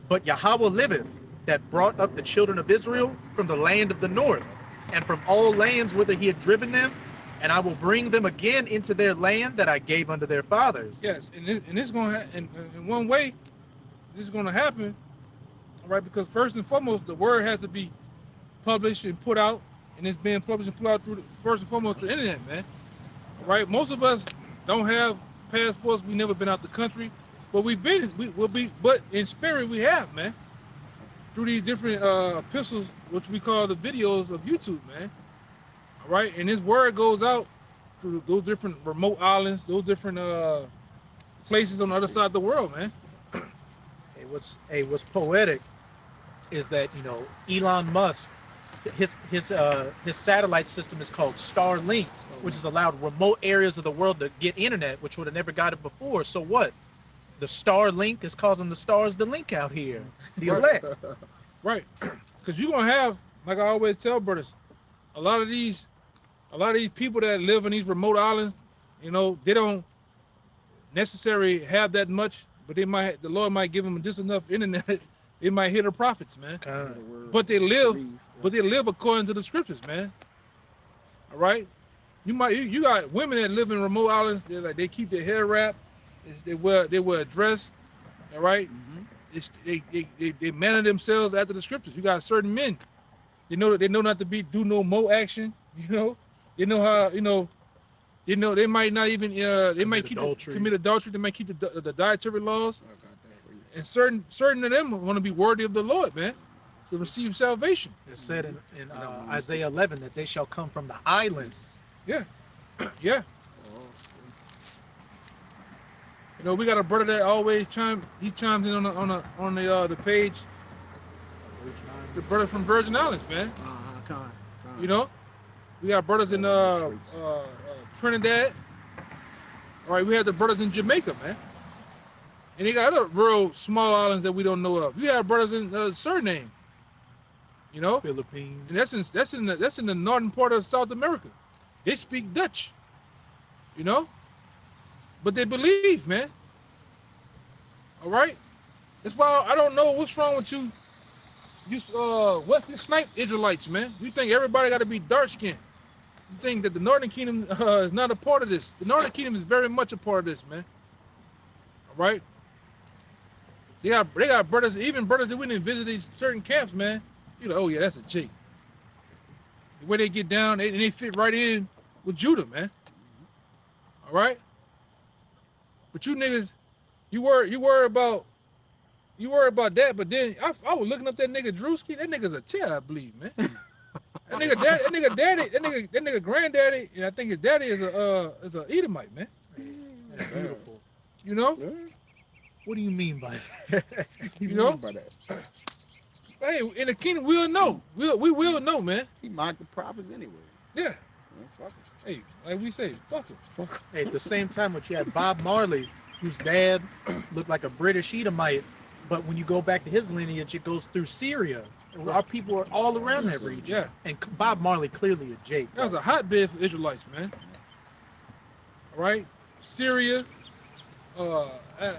"But Yahweh liveth, that brought up the children of Israel from the land of the north, and from all lands whither he had driven them, and I will bring them again into their land that I gave unto their fathers." Yes, and it's gonna in one way, this is gonna happen, all right? Because first and foremost, the word has to be published and put out, and it's being published and put out through first and foremost through the internet, man. All right, most of us don't have passports. We never been out the country, but but in spirit we have, man. Through these different epistles, which we call the videos of YouTube, man. All right, and this word goes out through those different remote islands, those different places on the other side of the world, man. What's poetic is that, you know, Elon Musk his satellite system is called Starlink, which has allowed remote areas of the world to get internet, which would have never got it before. So what? The Starlink is causing the stars to link out here. The elect. Right. Because you're gonna have, like I always tell brothers, a lot of these people that live in these remote islands, you know, they don't necessarily have that much, but the Lord might give them just enough internet, it might hit their prophets, man. But they live according to the scriptures, man. All right. You got women that live in remote islands. They keep their hair wrapped. They wear a dress. All right. They manner themselves after the scriptures. You got certain men. They know not to do no more action. You know. They know how. They might not even. They might commit adultery. They might keep the dietary laws. I got that for you. And certain of them want to be worthy of the Lord, man, to receive salvation. It said in Isaiah 11 that they shall come from the islands. Yeah. Oh, You know, we got a brother that always chimes in on the page. The brother from Virgin Islands, man. You know, we got brothers in Trinidad. All right, we have the brothers in Jamaica, man. And they got other real small islands that we don't know of. We have brothers in Suriname. You know, Philippines. and that's in the northern part of South America. They speak Dutch. You know, but they believe, man. All right. That's why I don't know what's wrong with you Wesley Snipe Israelites, man. You think everybody got to be dark skinned? You think that the Northern Kingdom is not a part of this? The Northern Kingdom is very much a part of this, man. All right. They got brothers, even brothers that went and visit these certain camps, man. You know, oh yeah, that's a Jake. The way they get down, they fit right in with Judah, man. All right. But you niggas, you worry about that. But then I was looking up that nigga Drewski. That nigga's a chair, I believe, man. That nigga granddaddy, and I think his daddy is a Edomite, man. That's beautiful. You know? yeah. What do you mean by that? You know? By that. Hey, in the kingdom, we'll know. We will know, man. He mocked the prophets anyway. Yeah. Man, fuck him. Hey, like we say, fuck him. Fuck him. Hey, at the same time, what you had Bob Marley, whose dad looked like a British Edomite, but when you go back to his lineage, it goes through Syria. Our people are all around that region. Yeah. And Bob Marley clearly a Jake. That was a hotbed for Israelites, man. All right? Syria,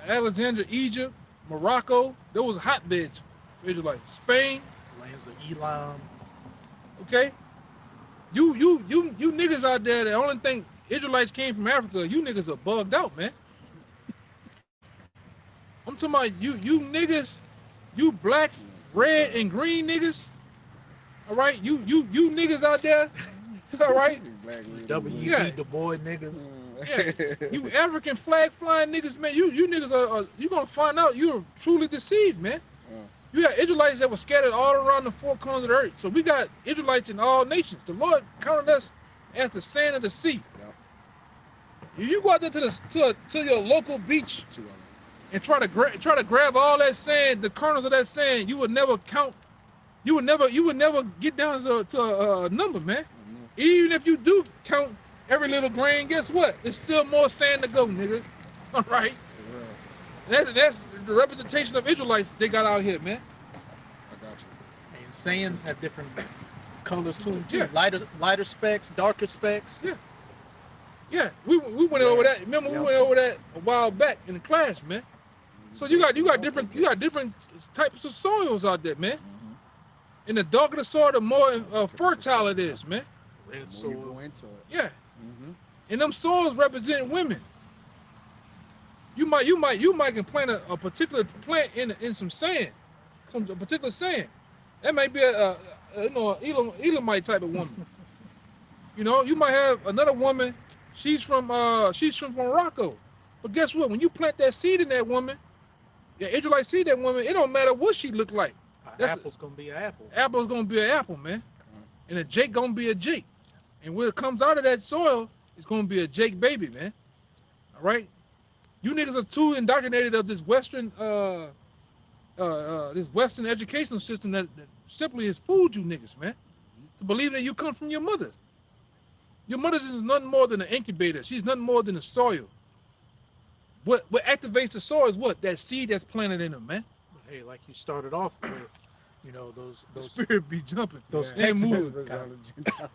Alexandria, Egypt, Morocco, those hotbeds for Israelites. Spain, Lands of Elam. okay? You niggas out there that only think Israelites came from Africa, you niggas are bugged out, man. I'm talking about you niggas, you black, red, and green niggas. All right, you niggas out there. All right, W.E. Yeah. Du Bois niggas. yeah, you African flag flying niggas, man. You niggas are you gonna find out you're truly deceived, man. You got Israelites that were scattered all around the four corners of the earth. So we got Israelites in all nations. The Lord counted us as the sand of the sea. If you go out there to your local beach and try to grab all that sand, the kernels of that sand, you would never count. You would never get down to a number, man. Even if you do count every little grain, guess what? There's still more sand to go, nigga. All right. That's the representation of Israelites they got out here, man. I got you. And sands have different colors to them too. Yeah. Lighter specks, darker specks. Yeah. Yeah, we went over that. Remember, we went over that a while back in the class, man. So you got different types of soils out there, man. And the darker the soil, the more fertile it is, man. Red The more you soil. go into it. Yeah. Mm-hmm. And them soils represent women. You might can plant a particular plant in some sand, a particular sand. That might be a Elamite type of woman. You know, you might have another woman. She's from Morocco, but guess what? When you plant that seed in that woman, the Israelite seed in that woman, it don't matter what she look like. Apple's gonna be an apple. Apple's gonna be an apple, man, and a Jake gonna be a Jake, and when it comes out of that soil, it's gonna be a Jake baby, man. All right. You niggas are too indoctrinated of this Western educational system that simply has fooled you niggas, man. to believe that you come from your mother. Your mother is nothing more than an incubator. She's nothing more than the soil. What activates the soil is what? That seed that's planted in them, man. But hey, like you started off with, those The spirit be jumping. those They textbooks, move.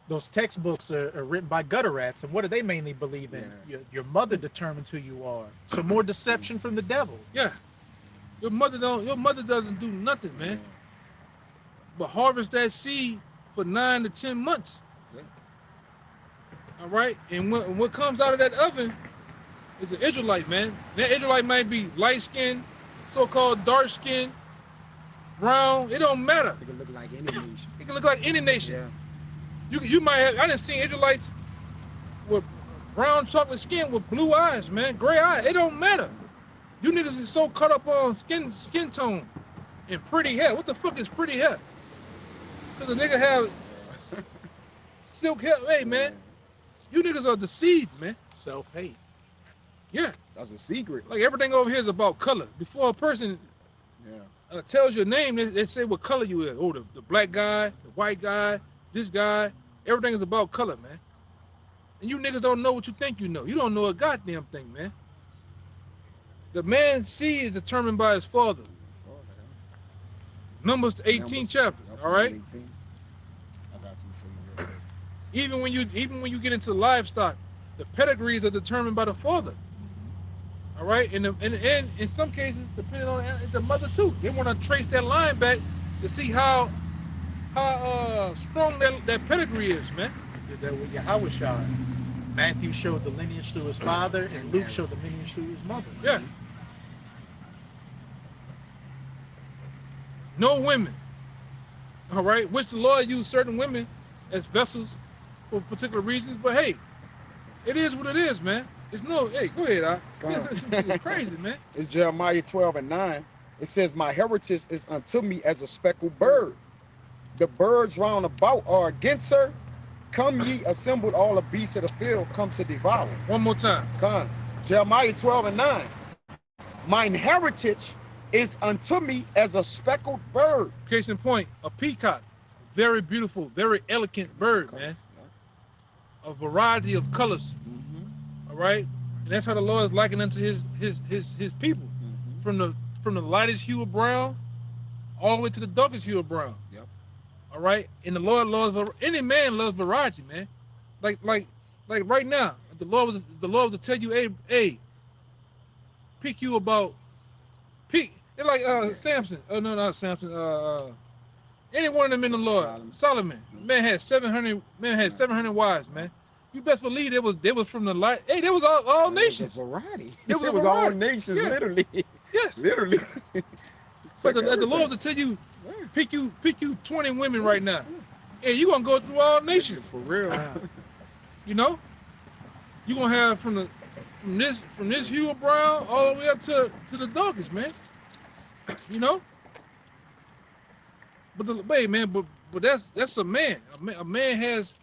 those textbooks are written by gutter rats, and what do they mainly believe in? Yeah. Your mother determines who you are. So more deception from the devil. Yeah. Your mother doesn't do nothing, man. But harvest that seed for 9 to 10 months. That's it. All right? And what comes out of that oven is an Israelite, man. That Israelite might be light skinned, so-called dark skinned, brown. It don't matter. It can look like any nation. It can look like any nation. Yeah. You might have, I done seen Israelites with brown chocolate skin with blue eyes, man, gray eyes. It don't matter. You niggas is so caught up on skin tone and pretty hair. What the fuck is pretty hair? Cause a nigga have silk hair. Hey man, you niggas are deceived, man. Self-hate. Yeah, That's a secret. like everything over here is about color. Before a person Yeah. tells your name, they say what color you is. Oh, the black guy, the white guy, this guy. Everything is about color, man. And you niggas don't know what you think you know. You don't know a goddamn thing, man. The man's seed is determined by his father. Numbers 18th chapter. Yep, All right. 18. I got you for you real quick. Even when you get into livestock, the pedigrees are determined by the father. All right. And in some cases, depending on the mother too, they want to trace that line back to see how strong that pedigree is, man. He did that with Yahweh. Matthew showed the lineage through his father, and Luke showed the lineage through his mother. Yeah. No women. All right. Which the Lord used certain women as vessels for particular reasons. But hey, it is what it is, man. It's no. Hey, go ahead, It's crazy, man. It's Jeremiah 12:9. It says, "My heritage is unto me as a speckled bird. The birds round about are against her. Come ye assembled all the beasts of the field, come to devour." One more time. Come. Jeremiah 12:9. Mine heritage is unto me as a speckled bird. Case in point, a peacock. Very beautiful, very elegant bird, man. A variety of colors. Mm-hmm. All right. And that's how the Lord is likened unto his people. Mm-hmm. From the lightest hue of brown all the way to the darkest hue of brown. Yep. All right. And the Lord loves any man loves variety, man. Like right now, if the Lord was to tell you, hey, pick you about pick. It's like Samson. Oh no, not Samson. Any one of them in the Lord. Solomon. Man had 700. Man had 700 wives, man. You best believe they was from the light. Hey, there was all nations. It was a variety. There was It a was all variety. nations, Yeah. literally. Yes. Literally. But the Lord will tell you, pick you 20 women right now. Hey, you gonna go through all nations. For real. You know, you gonna have from this hue of brown all the way up to the darkest, man. You know. But hey, man, but that's a man. A man has,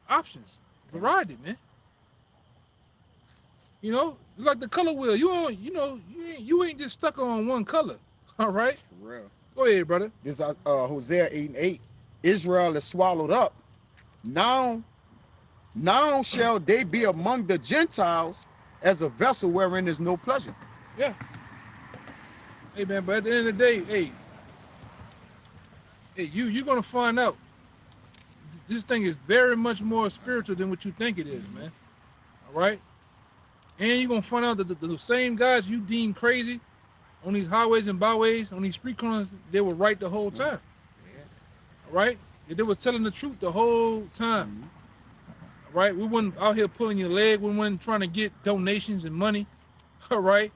options, variety, man. You know, like the color wheel. You ain't just stuck on one color. All right. For real. Go ahead, brother. This Hosea 8:8. Israel is swallowed up. Now shall they be among the Gentiles as a vessel wherein is no pleasure. Yeah. Hey, man, but at the end of the day, hey, you're gonna find out this thing is very much more spiritual than what you think it is, man. All right. And you're gonna find out that the same guys you deem crazy on these highways and byways, on these street corners, they were right the whole time. All right? They was telling the truth the whole time. All right? We wasn't out here pulling your leg. We wasn't trying to get donations and money. All right?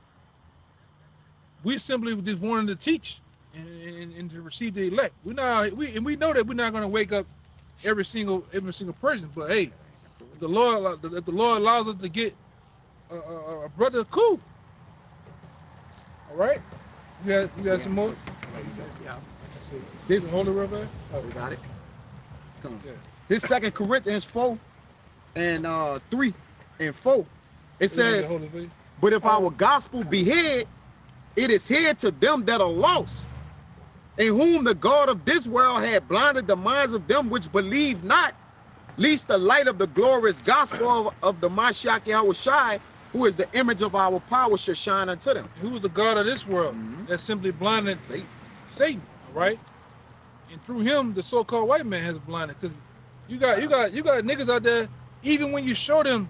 We simply just wanted to teach and to receive the elect. We know that we're not gonna wake up every single person, but hey, if the Lord allows us to get a brother, cool. All right, you got some more. Yeah, I can see. This Hold it real fast. Oh, we got it. Come on. Yeah. This 2 Corinthians 4 and 3 and 4. It says, Hold it, please. "But if our gospel be hid, it is hid to them that are lost, in whom the God of this world had blinded the minds of them which believe not, lest the light of the glorious gospel of the Mashiach Yahushai, who is the image of our power, should shine unto them. Who was the God of this world that simply blinded Satan, all right? And through him, the so-called white man has blinded. Because you got niggas out there, even when you show them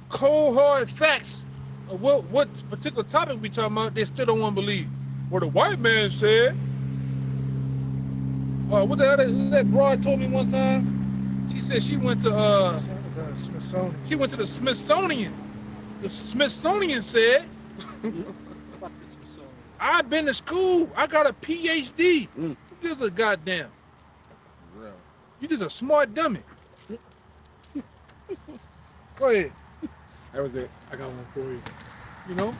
cold hard facts of what particular topic we talking about, they still don't want to believe. What the white man said. What the hell that broad told me one time? She said she went to The Smithsonian. she went to the Smithsonian. The Smithsonian said, Fuck the Smithsonian. I've been to school. I got a PhD. Mm. Who gives a goddamn? Real. You just a smart dummy. Go ahead. That was it. I got one for you. You know?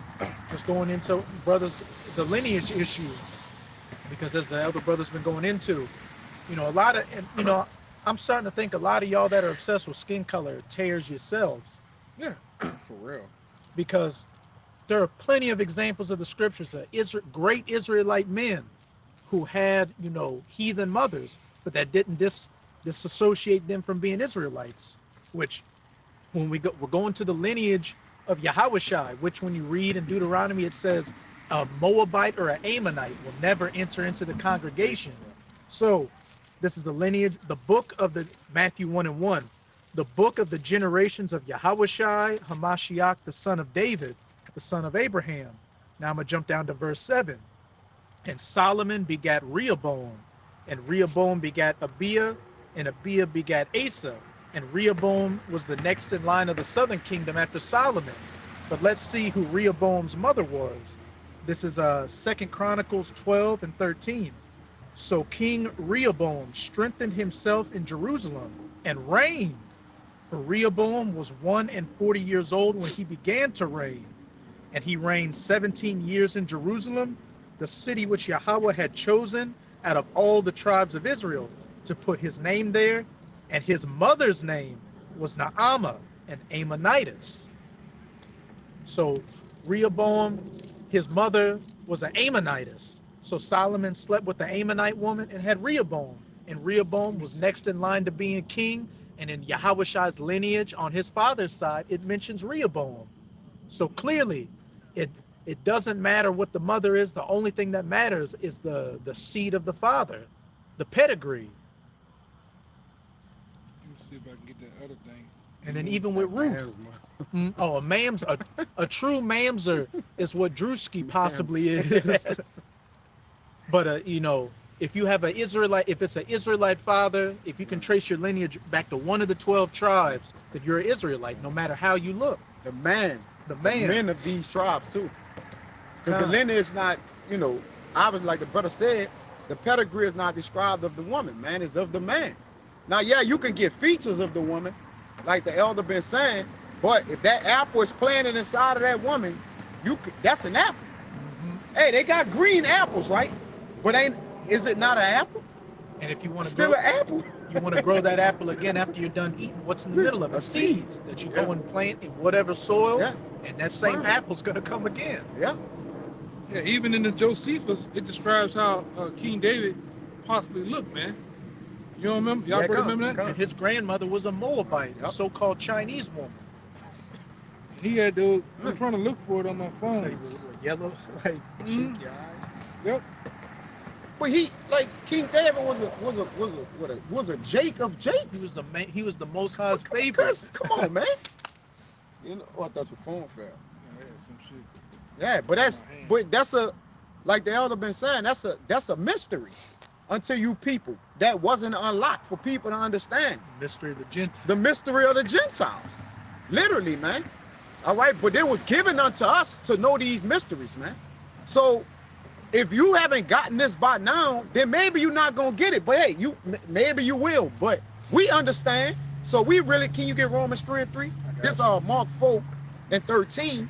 Just going into, brothers, the lineage issue, because as the elder brother's been going into, you know, a lot of, and, you know, I'm starting to think a lot of y'all that are obsessed with skin color tears yourselves, Yeah. For real. because there are plenty of examples of the scriptures of great Israelite men who had, you know, heathen mothers, but that didn't disassociate them from being Israelites, which when we're going to the lineage of Yahushai, which when you read in Deuteronomy, it says a Moabite or an Ammonite will never enter into the congregation. So this is the lineage, the book of the Matthew 1:1, the book of the generations of Yahushai, Hamashiach, the son of David, the son of Abraham. Now I'm gonna jump down to verse 7. And Solomon begat Rehoboam, and Rehoboam begat Abiah, and Abiah begat Asa. And Rehoboam was the next in line of the southern kingdom after Solomon. But let's see who Rehoboam's mother was. This is 2 Chronicles 12:13. So King Rehoboam strengthened himself in Jerusalem and reigned. For Rehoboam was 41 years old when he began to reign. And he reigned 17 years in Jerusalem, the city which Yahweh had chosen out of all the tribes of Israel to put his name there. And his mother's name was Naamah, an Ammonitess. So Rehoboam, his mother was an Ammonitess. So Solomon slept with the Ammonite woman and had Rehoboam. And Rehoboam was next in line to being king. And in Yahushai's lineage on his father's side, it mentions Rehoboam. So clearly, it doesn't matter what the mother is. The only thing that matters is the seed of the father, the pedigree. Let me see if I can get that other thing. And then even with Ruth, a true mamzer is what Drewski possibly is. Yes. But you know, if you have an Israelite, if it's an Israelite father, if you can trace your lineage back to one of the 12 tribes, then you're an Israelite, no matter how you look. The man. The man. Men of these tribes too. Because the lineage is not, you know, obviously like the brother said, the pedigree is not described of the woman, man, it's of the man. Now, yeah, you can get features of the woman, like the elder been saying, but if that apple is planted inside of that woman, that's an apple. Hey, they got green apples, right? But is it not an apple? And if you want to Still an apple. you want to grow that apple again after you're done eating, what's in the middle of it? A seed. Seeds that you go and plant in whatever soil, Yeah. and that same Right. apple's gonna come again. Yeah. Yeah, even in the Josephus, it describes how King David possibly looked, man. You don't remember? Y'all Yeah, brother come, remember that? come. And his grandmother was a Moabite, a Yep. so-called Chinese woman. He had those. I'm trying to look for it on my Say phone. with yellow, like Mhm. shake your eyes. Yep. But he, like King David was a Jake of He Jakes. was the man. He was the Most High's favorite. Cuz, come on, man. You know, oh, I thought your phone fell. Yeah, some shit. Yeah, but that's a, like the elder been saying, that's a mystery unto you people that wasn't unlocked for people to understand. Mystery of the Gentile. The mystery of the Gentiles, literally, man. All right, but it was given unto us to know these mysteries, man. So if you haven't gotten this by now, then maybe you're not gonna get it. But hey, maybe you will. But we understand. So we really, can you get Romans 3:3? This Mark 4:13,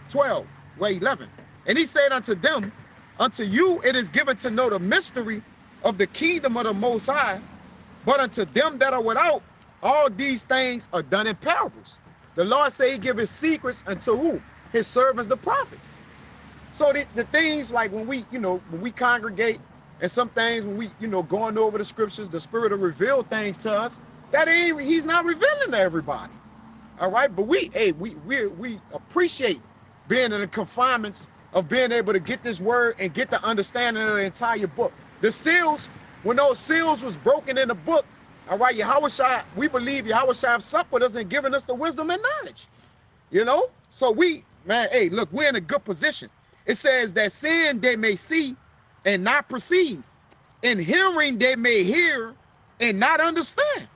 12, 11. And he said unto them, unto you it is given to know the mystery of the kingdom of the Most High, but unto them that are without, all these things are done in parables. The Lord say he give his secrets unto who? His servants, the prophets. So the things like when we, you know, when we congregate And some things when we, going over the scriptures, the Spirit will reveal things to us that he's not revealing to everybody. All right, but we appreciate being in the confinements of being able to get this word and get the understanding of the entire book. The seals, when those seals was broken in the book, all right, Yahushua, we believe Yahushua have supped with us and given us the wisdom and knowledge. So hey, look, we're in a good position. It says that seeing they may see and not perceive, and hearing they may hear and not understand.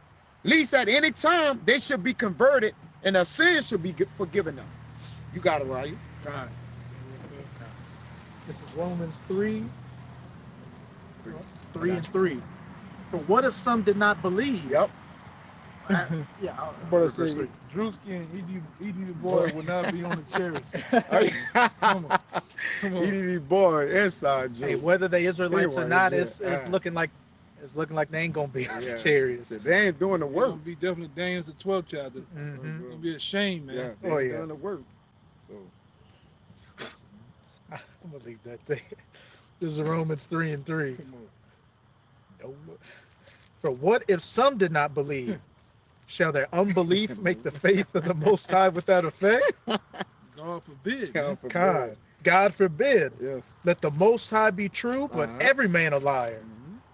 At least at any time they should be converted and their sins should be forgiven them. You got it, right? God. This is Romans 3, 3:3. For what if some did not believe? Yep. Brother verse say, 3. Drewski and ED boy will not be on the chairs. Come on. ED boy inside joke. Hey, whether they Israelites or They not, were, it's looking like they ain't gonna be on the Yeah. chariots. They ain't doing the We're work. gonna be definitely Daniel's the 12th chapter. Mhm. It'll be a shame, man. Yeah, they Oh, ain't yeah. doing the work. So I'm gonna leave that there. This is Romans 3:3. come on. For what if some did not believe? Shall their unbelief make the faith of the Most High without effect? God forbid. Man. God forbid. Yes. Let the Most High be true, but every man a liar.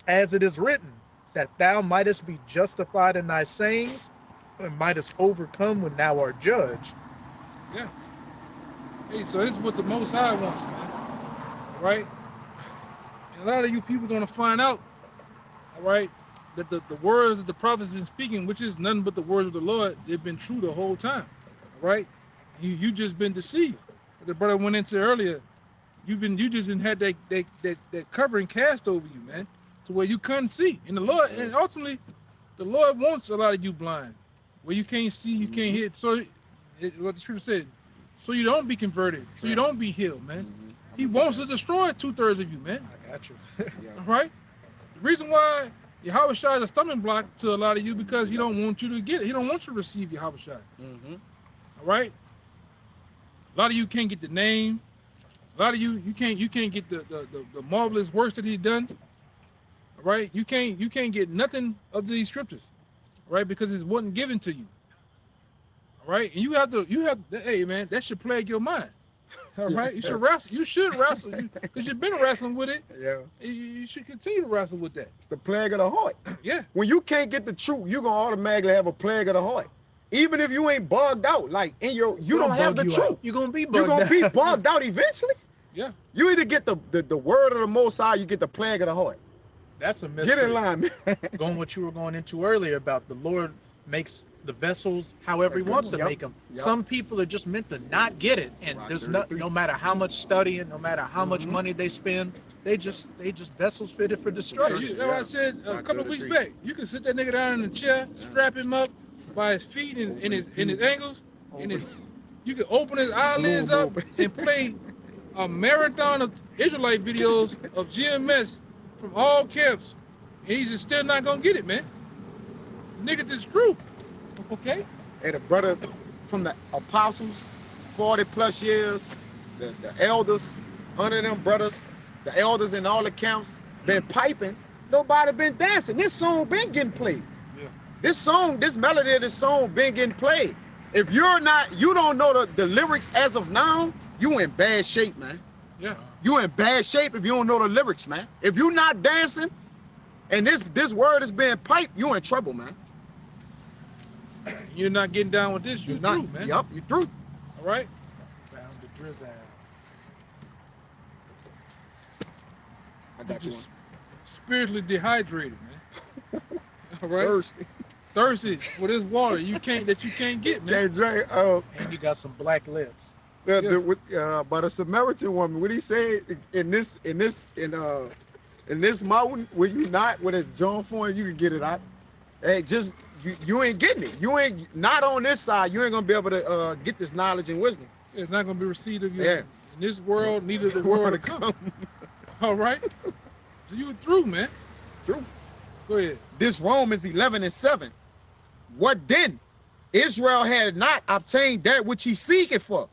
As it is written, that thou mightest be justified in thy sayings, and mightest overcome when thou art judged. Yeah. Hey, so this is what the Most High wants, man. All right? And a lot of you people gonna find out, all right, that the words that the prophets been speaking, which is nothing but the words of the Lord, they've been true the whole time. All right? You just been deceived. The brother went into earlier. You just had that covering cast over you, man, to where you couldn't see. And the Lord, and ultimately, the Lord wants a lot of you blind, where you can't see, you can't hear. So, what the scripture said, so you don't be converted, so you don't be healed, man. He wants to destroy 2/3 of you, man. I got you. All right. The reason why Yahushua is a stumbling block to a lot of you because he don't want you to get it. He don't want you to receive Yahushua. All right. A lot of you can't get the name. A lot of you can't get the marvelous works that he's done. All right. You can't get nothing of these scriptures, right? Because it wasn't given to you. All right. And you have hey man, that should plague your mind. All right. You should wrestle. You should wrestle because you've been wrestling with it. Yeah. You should continue to wrestle with that. It's the plague of the heart. Yeah. When you can't get the truth, you're gonna automatically have a plague of the heart. Even if you ain't bugged out, like you don't have the truth. You're gonna be bugged You're gonna out. be bugged out eventually. Yeah. You either get the word of the Most High, you get the plague of the heart. That's a mystery. Get in line, man. Going what you were going into earlier about the Lord makes the vessels however he wants to make them. Some people are just meant to not get it, and there's no matter how much studying, no matter how much money they spend, they just vessels fitted for destruction. That's what I said a couple of weeks back. You can sit that nigga down in the chair, strap him up by his feet and his ankles, and you can open his eyelids up and play a marathon of Israelite videos of GMS from all camps, and he's just still not gonna get it, man. Nigga just screw. Okay? And the brother from the apostles, 40 plus years, the elders, 100 of them brothers, the elders in all the camps, been piping. Nobody been dancing. This song been getting played. Yeah. This melody of this song been getting played. If you don't know the lyrics as of now, you in bad shape, man. Yeah. You in bad shape if you don't know the lyrics, man. If you not dancing and this word is being piped, you in trouble, man. You're not getting down with this, you're through, man. Yup, you through. All right? Bound to drizzle. I got you one. Spiritually dehydrated, man. All right? Thirsty for this water you can't get, man. Can't drink. And you got some black lips. But a Samaritan woman, what he said in this mountain where you not with his John 4, you can get it out. Hey, just you ain't getting it. You ain't not on this side. You ain't gonna be able to get this knowledge and wisdom. It's not gonna be received of you Yeah. in this world, neither the world to come. All right? So you through, man. Through. Go ahead. This Romans 11:7. What then? Israel had not obtained that which he seeketh for,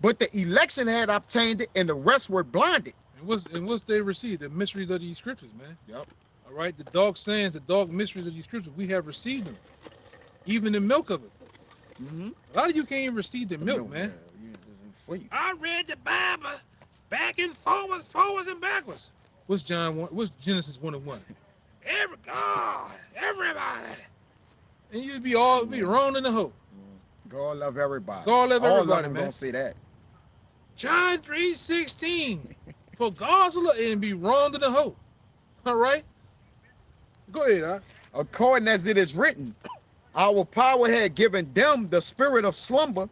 but the election had obtained it, and the rest were blinded. And what's they received? The mysteries of these scriptures, man. Yep. All right, the dark sayings, the dark mysteries of these scriptures, we have received them, even the milk of it. Mm-hmm. A lot of you can't even receive the milk, man. For you. I read the Bible back and forwards and backwards. What's John 1? What's Genesis 1:1? Every God, everybody, and you'd be all be wrong in the hole. God love everybody. God love All everybody, of them man. gonna say that. John 3:16. For God's love and be wrong in the hole. All right. Go ahead, huh? According as it is written, our power had given them the spirit of slumber,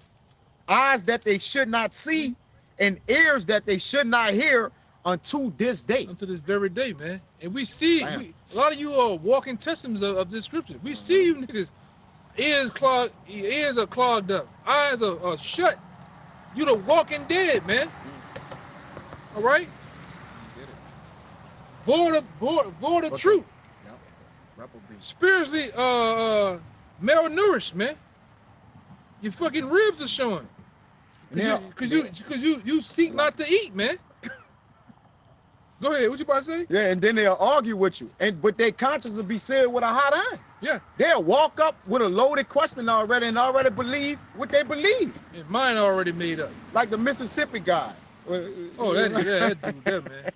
eyes that they should not see, and ears that they should not hear unto this day. Unto this very day, man. And we see, Bam. a lot of you are walking testaments of this scripture. We see you niggas, ears are clogged up, eyes are shut. You the walking dead, man. All right? Void of truth. Yep. Reprobate. Spiritually malnourished, man. Your fucking ribs are showing. Now- Cause you seek not to eat, man. Go ahead, what you about to say? Yeah, and then they'll argue with you. But their conscience will be seared with a hot iron. Yeah. They'll walk up with a loaded question already and already believe what they believe. And mine already made up. Like the Mississippi guy. Oh, that dude, man.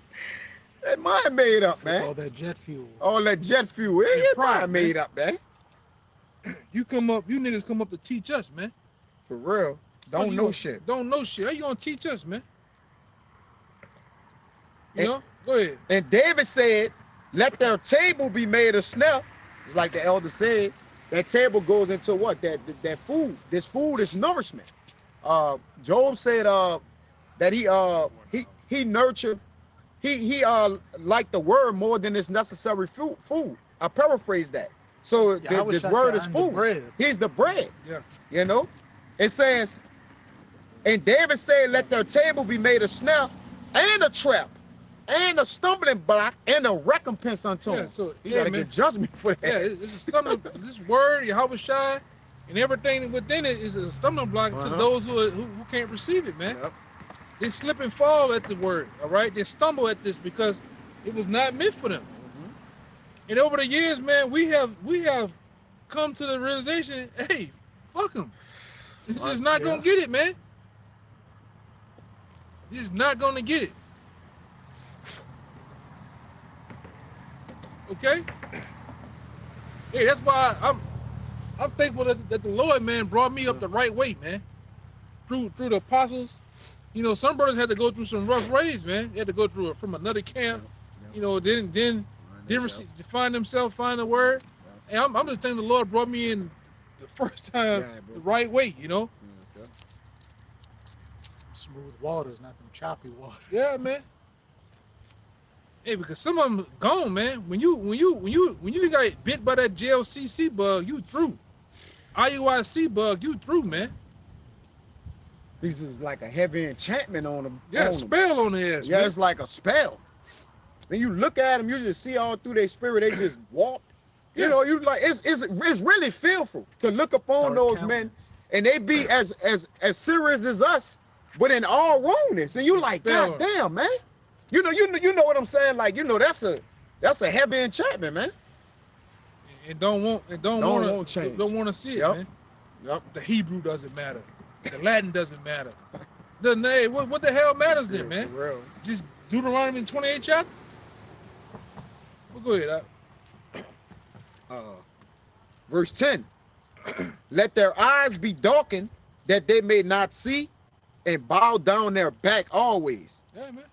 That mine made up, man. All that jet fuel. All that jet fuel. Yeah, And pride, mine made up, man. You niggas come up to teach us, man. For real. How Don't you know gonna- shit. Don't know shit. How you gonna teach us, man? You And- know? Go ahead. And David said, let their table be made of snuff. It's like the elder said, that table goes into what? That food. This food is nourishment. Job said that he nurtured, he liked the word more than its necessary food. I paraphrase that. So this word is food. He's the bread. Yeah. You know? It says, and David said, let their table be made of snuff and a trap and a stumbling block and a recompense unto him. Yeah, so You yeah, gotta man. get judgment for that. Yeah, it's a stumbling. This word, Yahweh Shai, and everything within it is a stumbling block to Uh-huh. those who can't receive it, man. Yep. They slip and fall at the word, all right? They stumble at this because it was not meant for them. Mhm. And over the years, man, we have come to the realization, hey, fuck them. It's just not gonna get it, man. You're just not gonna get it. Okay? Hey, that's why I'm thankful that the Lord, man, brought me up the right way, man. Through the apostles. You know, some brothers had to go through some rough ways, man. They had to go through it from another camp. You know, then find themselves, find the word. And I'm just thinking the Lord brought me in the first time Yeah, bro. the right way, you know? Okay. Smooth waters, not them choppy waters. Yeah, man. Hey, because some of them gone, man. When you got bit by that JLCC bug, you through. IUIC bug, you through, man. This is like a heavy enchantment on them. Yeah, on 'em. spell on the ass, Yeah, man. it's like a spell. When you look at them, you just see all through their spirit. They just walk. Yeah. You know, you like it's really fearful to look upon those men, and they be as serious as us, but in all wrongness. And you like, Spell. God damn, man. You know what I'm saying? Like, you know, that's a heavy enchantment, man. And don't want change. Don't want to see it, Yep. man. Yep. The Hebrew doesn't matter. The Latin doesn't matter. The name, what the hell matters then, man? For real. Just Deuteronomy 28 chapter? Well, go ahead. Verse 10. Let their eyes be darkened that they may not see, and bow down their back always. Yeah, man.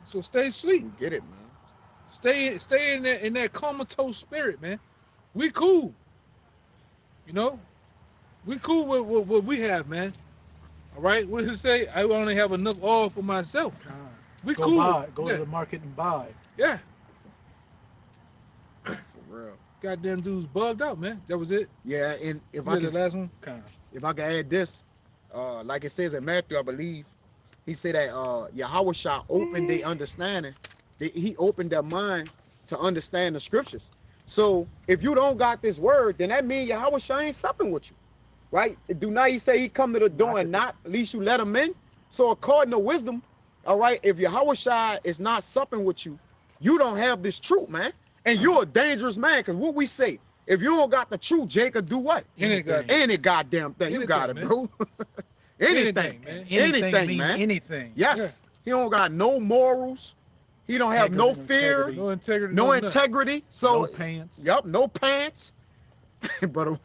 So stay asleep. You get it, man. Stay in that comatose spirit, man. We cool. You know? We cool with what we have, man. All right? What does it say? I only have enough oil for myself. We Go cool. buy, go yeah. to the market and buy. Yeah. For real. Goddamn dudes bugged out, man. That was it. Yeah, and if You I had can the last one? if I can add this, like it says in Matthew, I believe, he said that Yahweh Shah opened their understanding. He opened their mind to understand the scriptures. So if you don't got this word, then that means Yahweh Shah ain't supping with you, right? Do not he say he come to the door and knock, at least you let him in. So according to wisdom, All right. If Yahweh Shai is not supping with you, you don't have this truth, man. And you're a dangerous man. Because what we say, if you don't got the truth, Jacob do what? Anything. Any goddamn thing. You got it, Anything, bro. Anything. man. Anything, mean man. anything. Yes. He don't got no morals. He don't have no fear, No integrity. no nothing. integrity. So, No pants. Yup, no pants. But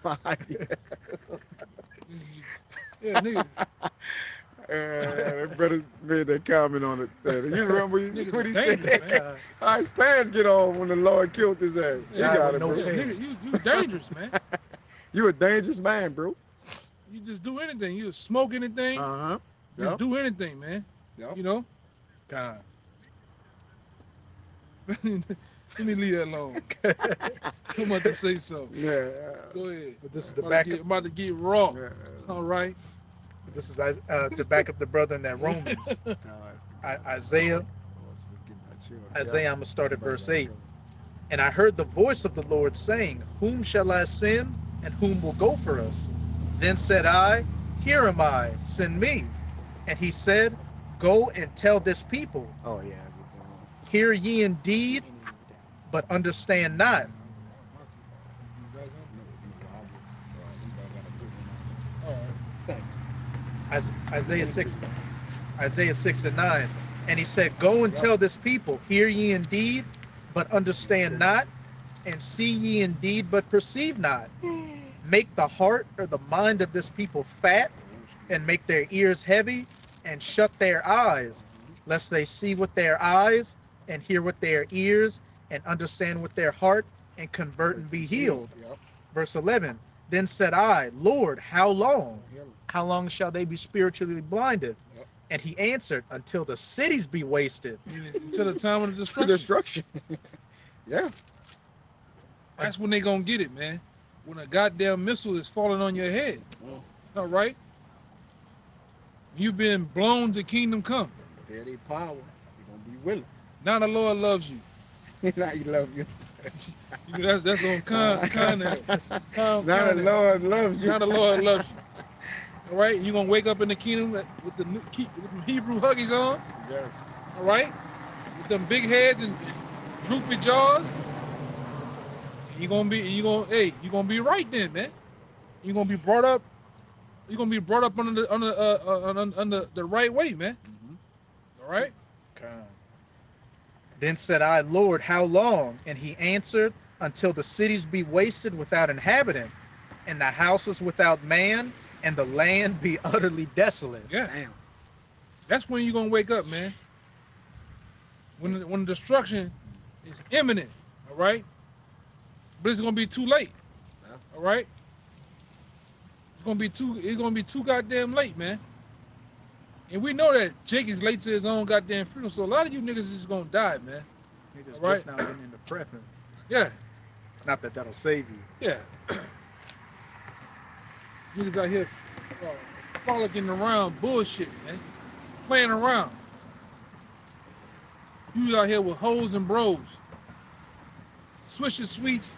Yeah, nigga. that brother made that comment on it. You remember what he said? Dangerous, man. How his pants get on when the Lord killed his ass. You Yeah, got it, no bro. Yeah, nigga, you dangerous, man. You a dangerous man, bro. You just do anything. You just smoke anything. Uh-huh. Just Yup. do anything, man. Yup. You know. God. Let me leave that alone. I'm about to say something. Yeah. Go ahead. But this is the I'm backup. about to get raw. Yeah. All right. This is to back up the brother in that Romans. Isaiah, I'm gonna start at verse 8. And I heard the voice of the Lord saying, Whom shall I send, and whom will go for us? Then said I, Here am I, send me. And he said, Go and tell this people, Oh, yeah. Hear ye indeed, but understand not. All right. Isaiah 6 and 9. And he said, Go and tell this people, Hear ye indeed, but understand not, and see ye indeed, but perceive not. Make the heart or the mind of this people fat, and make their ears heavy, and shut their eyes, lest they see with their eyes, and hear with their ears, and understand with their heart, and convert and be healed. Yep. Verse 11. Then said I, Lord, how long? How long shall they be spiritually blinded? Yep. And he answered, Until the cities be wasted. Until the time of the destruction. Destruction. Yeah. That's when they gonna get it, man. When a goddamn missile is falling on your head. Mm. All right. You've been blown to kingdom come. There they power. You're going to be willing. Now the Lord loves you. Now he love you. That's on context. Now the Lord loves you. Now the Lord loves you. All right. You're gonna wake up in the kingdom with the Hebrew huggies on. Yes. All right. With them big heads and droopy jaws. You're gonna be right then, man. You're gonna be brought up. You're gonna be brought up under the right way, man. Mm-hmm. All right. Then said I, Lord, how long? And he answered, Until the cities be wasted without inhabitant, and the houses without man, and the land be utterly desolate. Yeah. Damn. That's when you're gonna wake up, man. When the destruction is imminent, all right. But it's gonna be too late. Yeah. All right. It's gonna be too goddamn late, man. And we know that Jake is late to his own goddamn funeral, so a lot of you niggas is just gonna die, man. Niggas All right. just now getting into prepping. Yeah, Not that that'll save you. yeah. Niggas out here frolicking around bullshit, man. Playing around. You out here with hoes and bros. Swishing sweets,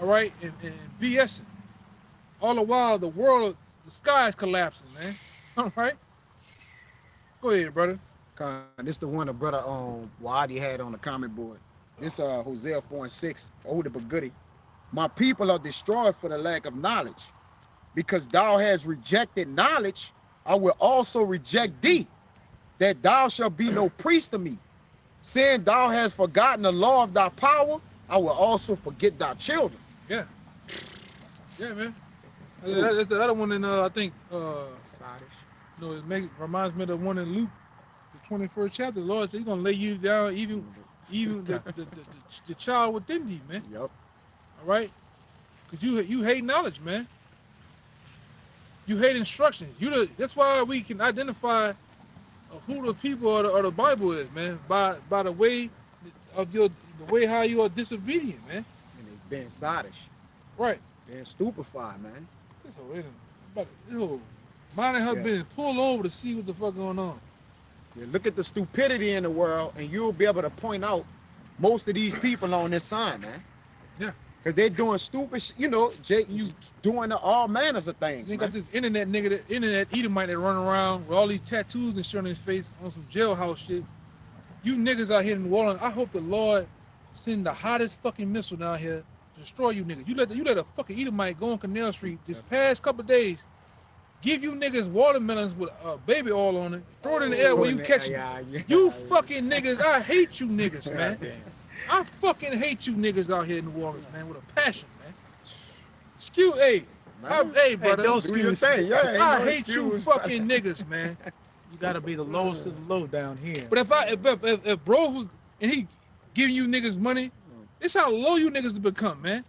all right, and BSing. All the while, the sky is collapsing, man. All right? Go ahead, brother. This the one the brother Wadi had on the comment board. This Hosea 4:6, older but goody. My people are destroyed for the lack of knowledge. Because thou hast rejected knowledge, I will also reject thee, that thou shalt be no priest to me. Saying thou hast forgotten the law of thy power, I will also forget thy children. Yeah. Yeah, man. That's the other one in, I think, it reminds me of the one in Luke, the 21st chapter. The Lord said he's going to lay you down, even the child within thee, man. Yep. All right? Because you hate knowledge, man. You hate instructions. That's why we can identify who the people or the Bible is, man, by the way of the way how you are disobedient, man. And they being sottish. Right. Being stupefied, man. Mine and her Yeah. been pulled over to see what the fuck going on. Yeah, look at the stupidity in the world, and you'll be able to point out most of these people on this sign, man. Yeah. Cause they doing stupid shit, you know, Jake, you doing all manners of things, They man. got this internet nigga, that internet Edomite that run around with all these tattoos and shit on his face on some jailhouse shit. You niggas out here in New Orleans, I hope the Lord send the hottest fucking missile down here to destroy you niggas. You let a fucking Edomite go on Canal Street this past couple of days, give you niggas watermelons with baby oil on it, throw it in the air where you catch it. You fucking niggas, I hate you niggas, man. I fucking hate you niggas out here in New Orleans, man, with a passion, man. Excuse, hey, hey, brother. don't Do your thing, yeah. ain't I no hate you excuse. fucking niggas, man. You gotta be the lowest of the low down here. But if bro was and he giving you niggas money, it's how low you niggas to become, man.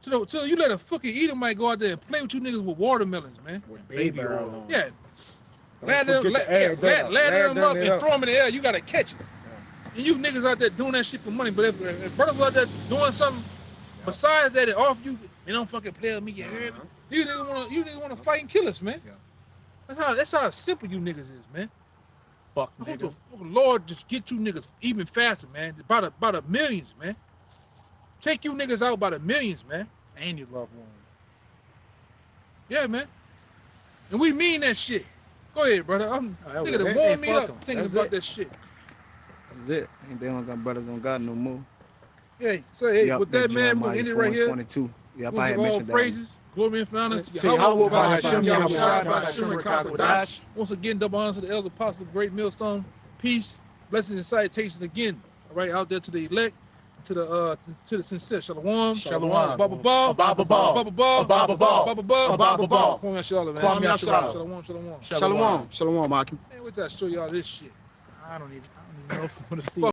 So you let a fucking Edomite go out there and play with you niggas with watermelons, man. With Baby baby oil oil on. Yeah, Don't lather forget to add that up. them Lather up it and up. throw them in the air. You gotta catch it. And you niggas out there doing that shit for money. But if brothers out there doing something besides that, it off you, they don't fucking play with me. You heard me? You niggas wanna fight and kill us, man. Yeah. That's how simple you niggas is, man. Fuck I hope the nigga. fucking Lord just get you niggas even faster, man. By the millions, man. Take you niggas out by the millions, man. And your loved ones. Yeah, man. And we mean that shit. Go ahead, brother. I'm That was nigga to it. warm Hey, me fuck up 'em. thinking That's about it. that shit. That's it. Ain't they don't got brothers don't got no more. Hey, so hey, Yep, with that, man, we're Jeremiah gonna end it right here. 4:22. Yep, We'll I give had all mentioned that one. praises, glory and honor to Say Yahweh Yahweh, Ba'ashem, Yahweh, Yahweh Yahweh, Ba'ashem, Rakakadash. once again, double honor to the elders, apostles of Great Millstone. Peace, blessings, and salutations again. All right, out there to the elect, to the sincere. Shalom. Shalom. Baba Ba. Baba Ba. Baba Ba. Baba Ba. Baba Ba. Baba Ba. Kwame Yashala, man. Kwame Yashala. Shalom. Shalom. Shalom. Shalom, Maki. Man, wait till I show y'all this shit. I don't even know if I want to see.